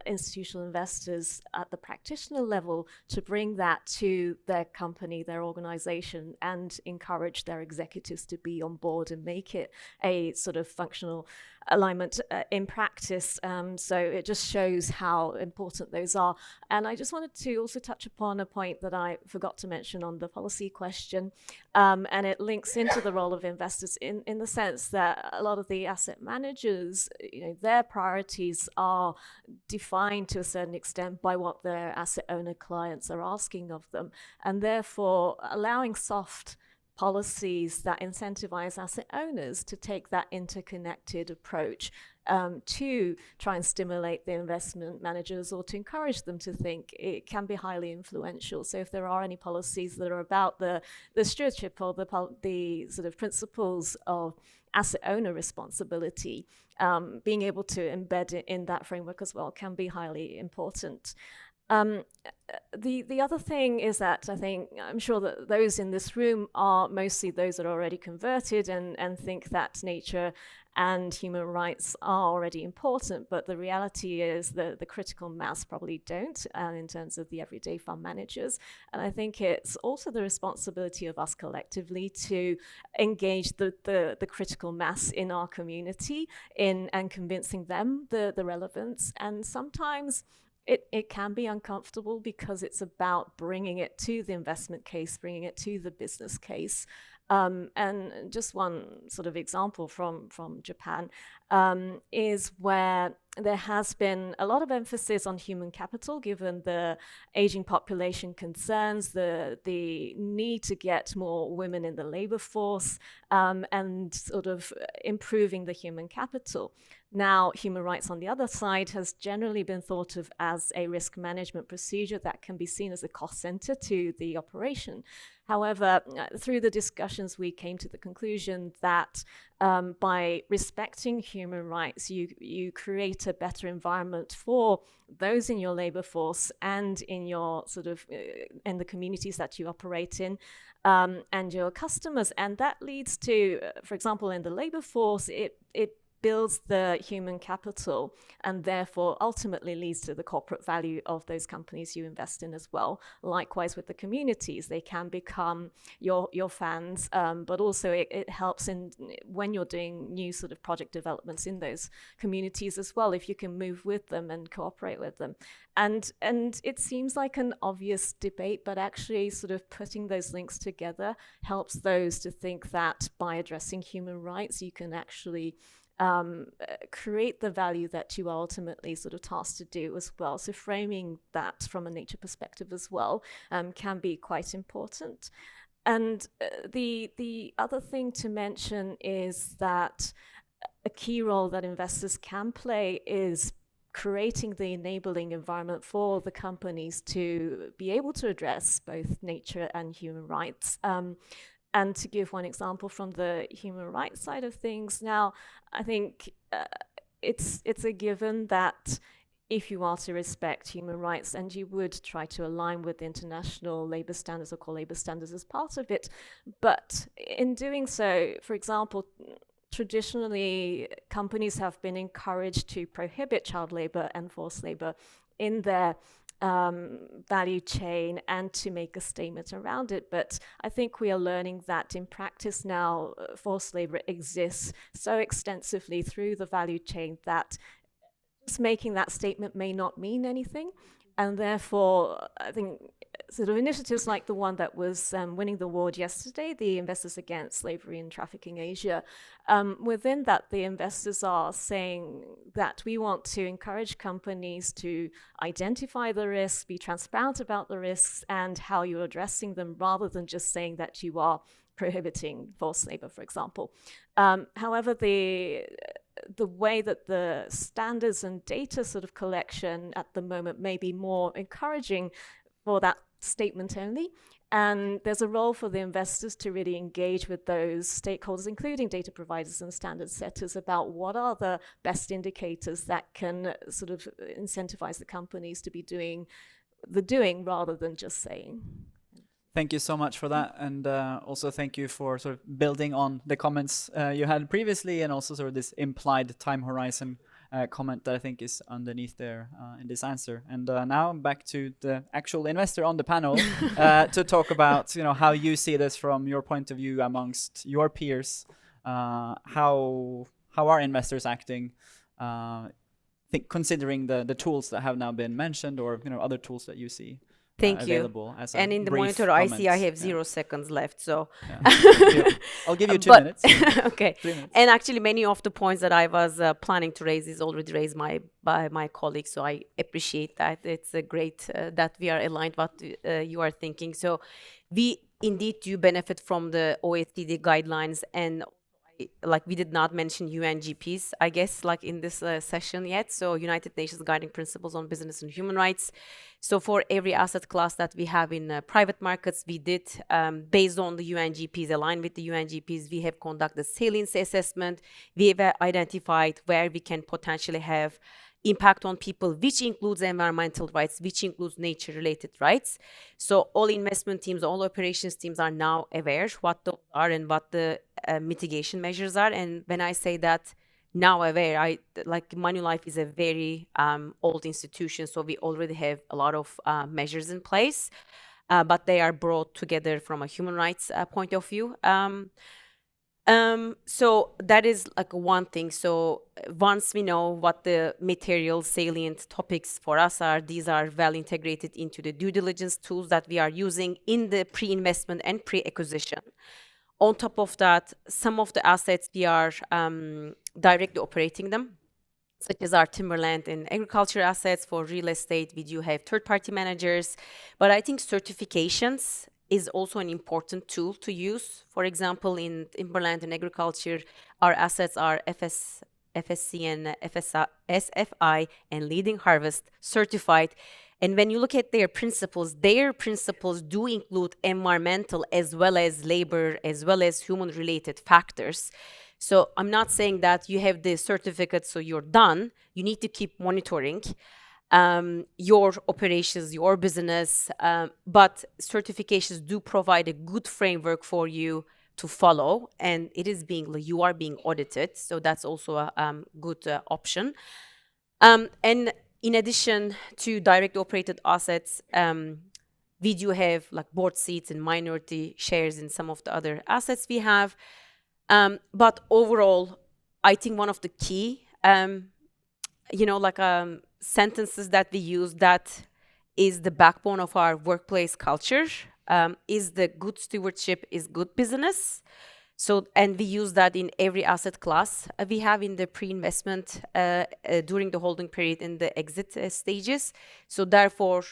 institutional investors at the practitioner level to bring that to their company, their organization, and encourage their executives to be on board and make it a sort of functional alignment in practice. So it just shows how important those are. And I just wanted to also touch upon a point that I forgot to mention on the policy question. And it links into the role of investors in the sense that a lot of the asset managers, their priorities are defined to a certain extent by what their asset owner clients are asking of them. And therefore, allowing soft policies that incentivize asset owners to take that interconnected approach to try and stimulate the investment managers or to encourage them to think, it can be highly influential. So if there are any policies that are about the stewardship or the sort of principles of asset owner responsibility, being able to embed it in that framework as well can be highly important. The other thing is that I'm sure that those in this room are mostly those that are already converted and think that nature and human rights are already important, but the reality is that the critical mass probably don't in terms of the everyday fund managers. And I think it's also the responsibility of us collectively to engage the critical mass in our community and convincing them the relevance. And sometimes it can be uncomfortable because it's about bringing it to the investment case, bringing it to the business case. And just one sort of example from Japan is where there has been a lot of emphasis on human capital, given the aging population concerns, the need to get more women in the labor force, and sort of improving the human capital. Now, human rights on the other side has generally been thought of as a risk management procedure that can be seen as a cost center to the operation. However, through the discussions, we came to the conclusion that by respecting human rights, you create a better environment for those in your labor force and in your sort of in the communities that you operate in, and your customers. And that leads to, for example, in the labor force, it builds the human capital and therefore ultimately leads to the corporate value of those companies you invest in as well. Likewise with the communities, they can become your fans, but also it helps in when you're doing new sort of project developments in those communities as well, if you can move with them and cooperate with them. And it seems like an obvious debate, but actually sort of putting those links together helps those to think that by addressing human rights, you can actually create the value that you are ultimately sort of tasked to do as well. So framing that from a nature perspective as well can be quite important. And the other thing to mention is that a key role that investors can play is creating the enabling environment for the companies to be able to address both nature and human rights. And to give one example from the human rights side of things, now I think it's a given that if you are to respect human rights, and you would try to align with international labor standards or core labor standards as part of it, but in doing so, for example, traditionally companies have been encouraged to prohibit child labor and forced labor in their value chain and to make a statement around it. But I think we are learning that in practice now, forced labor exists so extensively through the value chain that just making that statement may not mean anything. And therefore, I think sort of initiatives like the one that was winning the award yesterday, the Investors Against Slavery and Trafficking Asia, within that, the investors are saying that we want to encourage companies to identify the risks, be transparent about the risks and how you're addressing them, rather than just saying that you are prohibiting forced labor, for example. However, the way that the standards and data sort of collection at the moment may be more encouraging for that statement only. And there's a role for the investors to really engage with those stakeholders, including data providers and standard setters, about what are the best indicators that can sort of incentivize the companies to be doing the doing rather than just saying. Thank you so much for that, and also thank you for sort of building on the comments you had previously, and also sort of this implied time horizon comment that I think is underneath there in this answer. And now back to the actual investor on the panel to talk about, you know, how you see this from your point of view amongst your peers. How are investors acting? Considering the tools that have now been mentioned, or other tools that you see. Thank you. Available as and in the monitor, I see I have 0 seconds left, so I'll give you 2 minutes. Okay. 3 minutes. And actually, many of the points that I was planning to raise is already raised by my colleagues, so I appreciate that. It's great that we are aligned what you are thinking. So we indeed do benefit from the OECD guidelines, and like we did not mention UNGPs, I guess, like in this session yet. So United Nations Guiding Principles on Business and Human Rights. So for every asset class that we have in private markets, we did, based on the UNGPs, aligned with the UNGPs, we have conducted salience assessment. We have identified where we can potentially have impact on people, which includes environmental rights, which includes nature-related rights. So all investment teams, all operations teams are now aware what those are and what the mitigation measures are. And when I say that now aware, Manulife is a very old institution, so we already have a lot of measures in place, but they are brought together from a human rights point of view. So that is like one thing. So once we know what the material salient topics for us are, these are well integrated into the due diligence tools that we are using in the pre-investment and pre-acquisition. On top of that, some of the assets we are directly operating them. such as our timberland and agriculture assets. For real estate, we do have third-party managers, but I think certifications is also an important tool to use. For example, in timberland and agriculture, our assets are FSC and SFI and Leading Harvest certified. And when you look at their principles do include environmental as well as labor, as well as human-related factors. So I'm not saying that you have the certificate, so you're done. You need to keep monitoring your operations, your business, but certifications do provide a good framework for you to follow, and you are being audited, so that's also a good option. And in addition to direct operated assets, we do have like board seats and minority shares in some of the other assets we have. But overall, I think one of the key, sentences that we use that is the backbone of our workplace culture, is the good stewardship is good business. So, and we use that in every asset class we have in the pre-investment, during the holding period, in the exit stages. So therefore,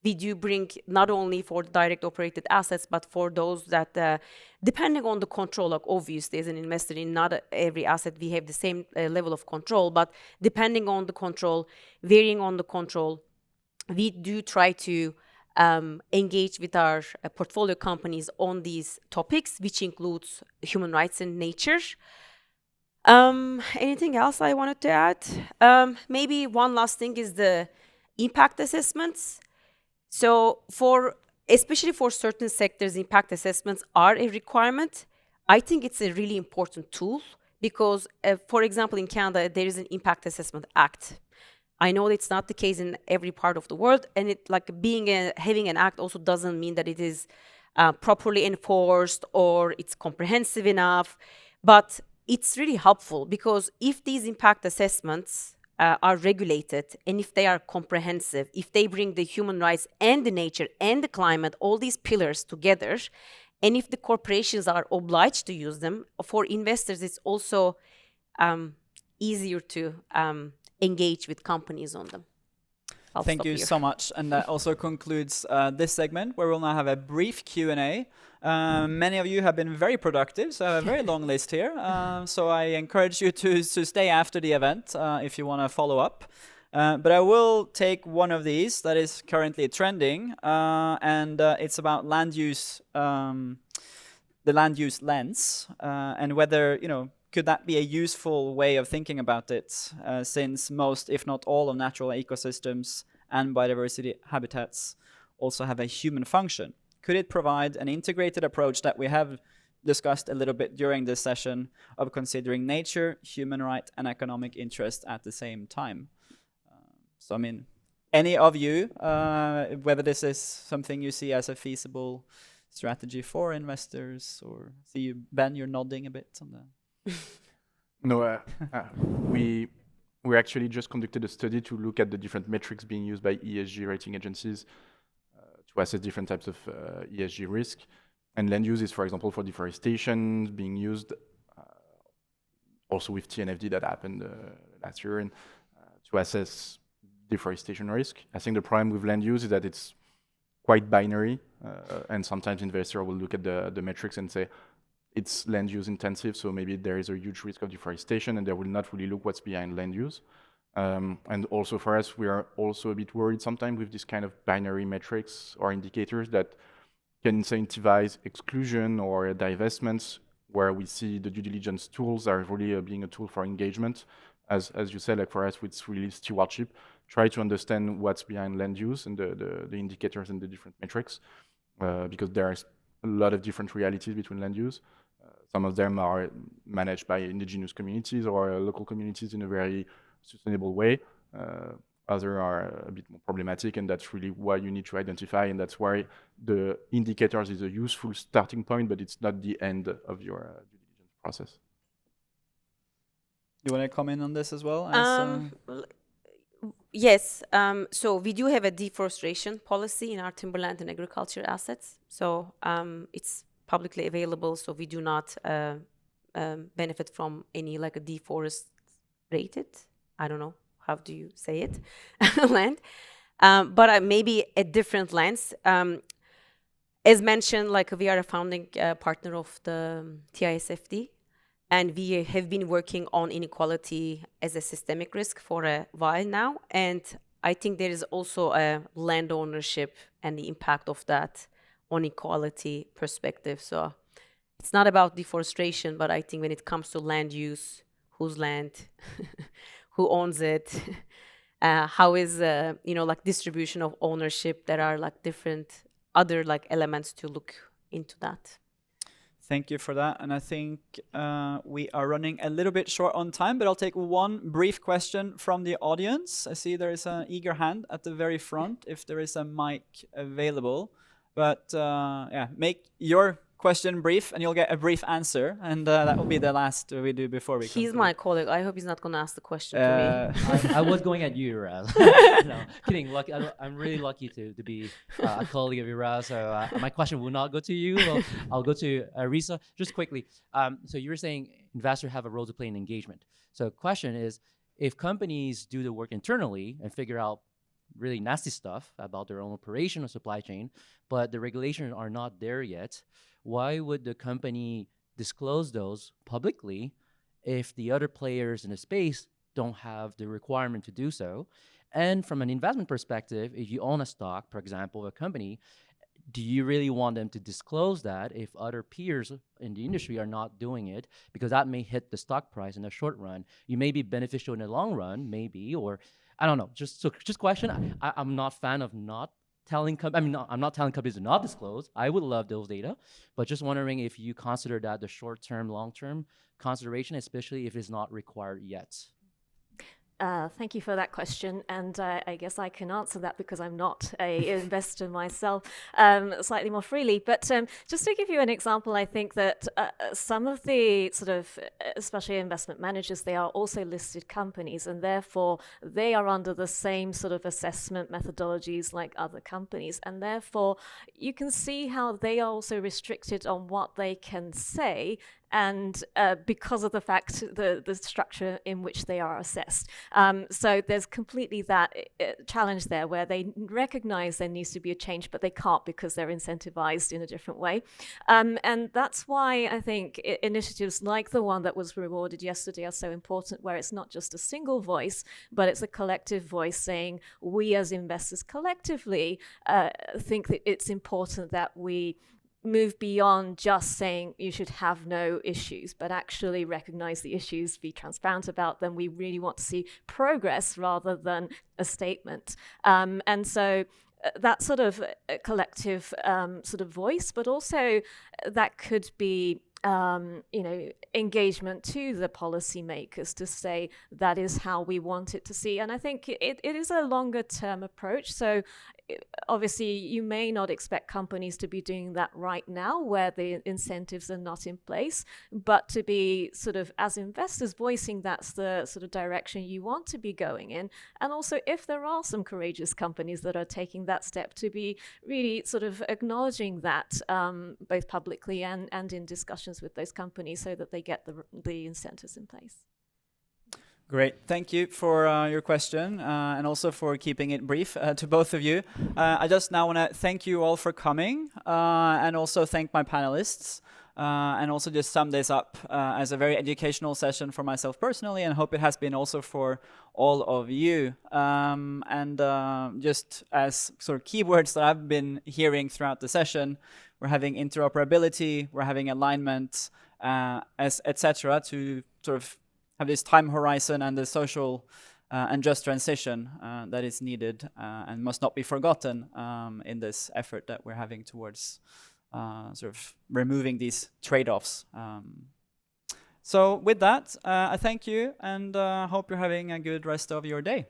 we do bring not only for the direct operated assets, but for those that, depending on the control, like obviously as an investor in not every asset, we have the same level of control, but depending on the control, varying on the control, we do try to engage with our portfolio companies on these topics, which includes human rights and nature. Anything else I wanted to add? Maybe one last thing is the impact assessments. So especially for certain sectors, impact assessments are a requirement. I think it's a really important tool because, for example, in Canada, there is an Impact Assessment Act. I know it's not the case in every part of the world, and having an act also doesn't mean that it is properly enforced or it's comprehensive enough. But it's really helpful because if these impact assessments are regulated, and if they are comprehensive, if they bring the human rights and the nature and the climate, all these pillars together, and if the corporations are obliged to use them, for investors, it's also easier to engage with companies on them. Thank you so much. And that also concludes this segment, where we'll now have a brief Q&A. Many of you have been very productive, so I have a very long list here. So I encourage you to stay after the event if you want to follow up. But I will take one of these that is currently trending, and it's about land use, the land use lens, and whether, could that be a useful way of thinking about it, since most, if not all, of natural ecosystems and biodiversity habitats also have a human function? Could it provide an integrated approach that we have discussed a little bit during this session of considering nature, human right, and economic interest at the same time? So, any of you, whether this is something you see as a feasible strategy for investors, or see you, Ben, you're nodding a bit on the... No, we actually just conducted a study to look at the different metrics being used by ESG rating agencies to assess different types of ESG risk. And land use is, for example, for deforestation being used, also with TNFD that happened last year, and to assess deforestation risk. I think the problem with land use is that it's quite binary, and sometimes investors will look at the metrics and say, it's land use intensive, so maybe there is a huge risk of deforestation, and they will not really look what's behind land use. And also for us, we are also a bit worried sometimes with this kind of binary metrics or indicators that can incentivize exclusion or divestments, where we see the due diligence tools are really being a tool for engagement. As you said, like for us, it's really stewardship. Try to understand what's behind land use and the indicators and the different metrics, because there's a lot of different realities between land use. Some of them are managed by indigenous communities or local communities in a very sustainable way. Others are a bit more problematic, and that's really why you need to identify, and that's why the indicators is a useful starting point, but it's not the end of your due diligence process. You want to comment on this as well? Yes. So we do have a deforestation policy in our timberland and agriculture assets. So it's publicly available. So we do not benefit from any like a rated. I don't know, how do you say it? Land. But maybe a different lens. As mentioned, like we are a founding partner of the TISFD, and we have been working on inequality as a systemic risk for a while now. And I think there is also a land ownership and the impact of that on equality perspective. So it's not about deforestation, but I think when it comes to land use, whose land, who owns it, how is, like distribution of ownership, there are like different other like elements to look into that. Thank you for that. And I think we are running a little bit short on time, but I'll take one brief question from the audience. I see there is an eager hand at the very front, if there is a mic available. But yeah, make your question brief and you'll get a brief answer. And that will be the last we do before we He's conclude. my colleague. I hope he's not going to ask the question to me. I was going at you, Raz. No, kidding. I'm really lucky to be a colleague of yours. So my question will not go to you. I'll go to Arisa. Just quickly. So you were saying investors have a role to play in engagement. So question is, if companies do the work internally and figure out really nasty stuff about their own operation or supply chain, but the regulations are not there yet, why would the company disclose those publicly if the other players in the space don't have the requirement to do so? And from an investment perspective, if you own a stock, for example, a company, do you really want them to disclose that if other peers in the industry are not doing it? Because that may hit the stock price in the short run. You may be beneficial in the long run, maybe, or I don't know. Just question. I'm not a fan of not telling I'm not telling companies to not disclose. I would love those data, but just wondering if you consider that the short-term, long-term consideration, especially if it's not required yet. Thank you for that question, and I guess I can answer that because I'm not an investor myself, slightly more freely. But just to give you an example, I think that some of the sort of, especially investment managers, they are also listed companies, and therefore they are under the same sort of assessment methodologies like other companies, and therefore you can see how they are also restricted on what they can say. And because of the fact, the structure in which they are assessed. So there's completely that challenge there where they recognize there needs to be a change, but they can't because they're incentivized in a different way. And that's why I think initiatives like the one that was rewarded yesterday are so important, where it's not just a single voice, but it's a collective voice saying we as investors collectively think that it's important that we move beyond just saying you should have no issues, but actually recognize the issues, be transparent about them. We really want to see progress rather than a statement. And so that sort of collective sort of voice, but also that could be engagement to the policymakers to say that is how we want it to see. And I think it is a longer term approach. So obviously you may not expect companies to be doing that right now where the incentives are not in place, but to be sort of as investors voicing that's the sort of direction you want to be going in. And also if there are some courageous companies that are taking that step, to be really sort of acknowledging that both publicly and in discussions with those companies so that they get the incentives in place. Great. Thank you for your question and also for keeping it brief to both of you. I just now want to thank you all for coming and also thank my panelists and also just sum this up as a very educational session for myself personally, and hope it has been also for all of you. Just as sort of keywords that I've been hearing throughout the session, we're having interoperability, we're having alignment, etc. to sort of have this time horizon and the social and just transition that is needed and must not be forgotten in this effort that we're having towards sort of removing these trade-offs. So with that, I thank you and hope you're having a good rest of your day.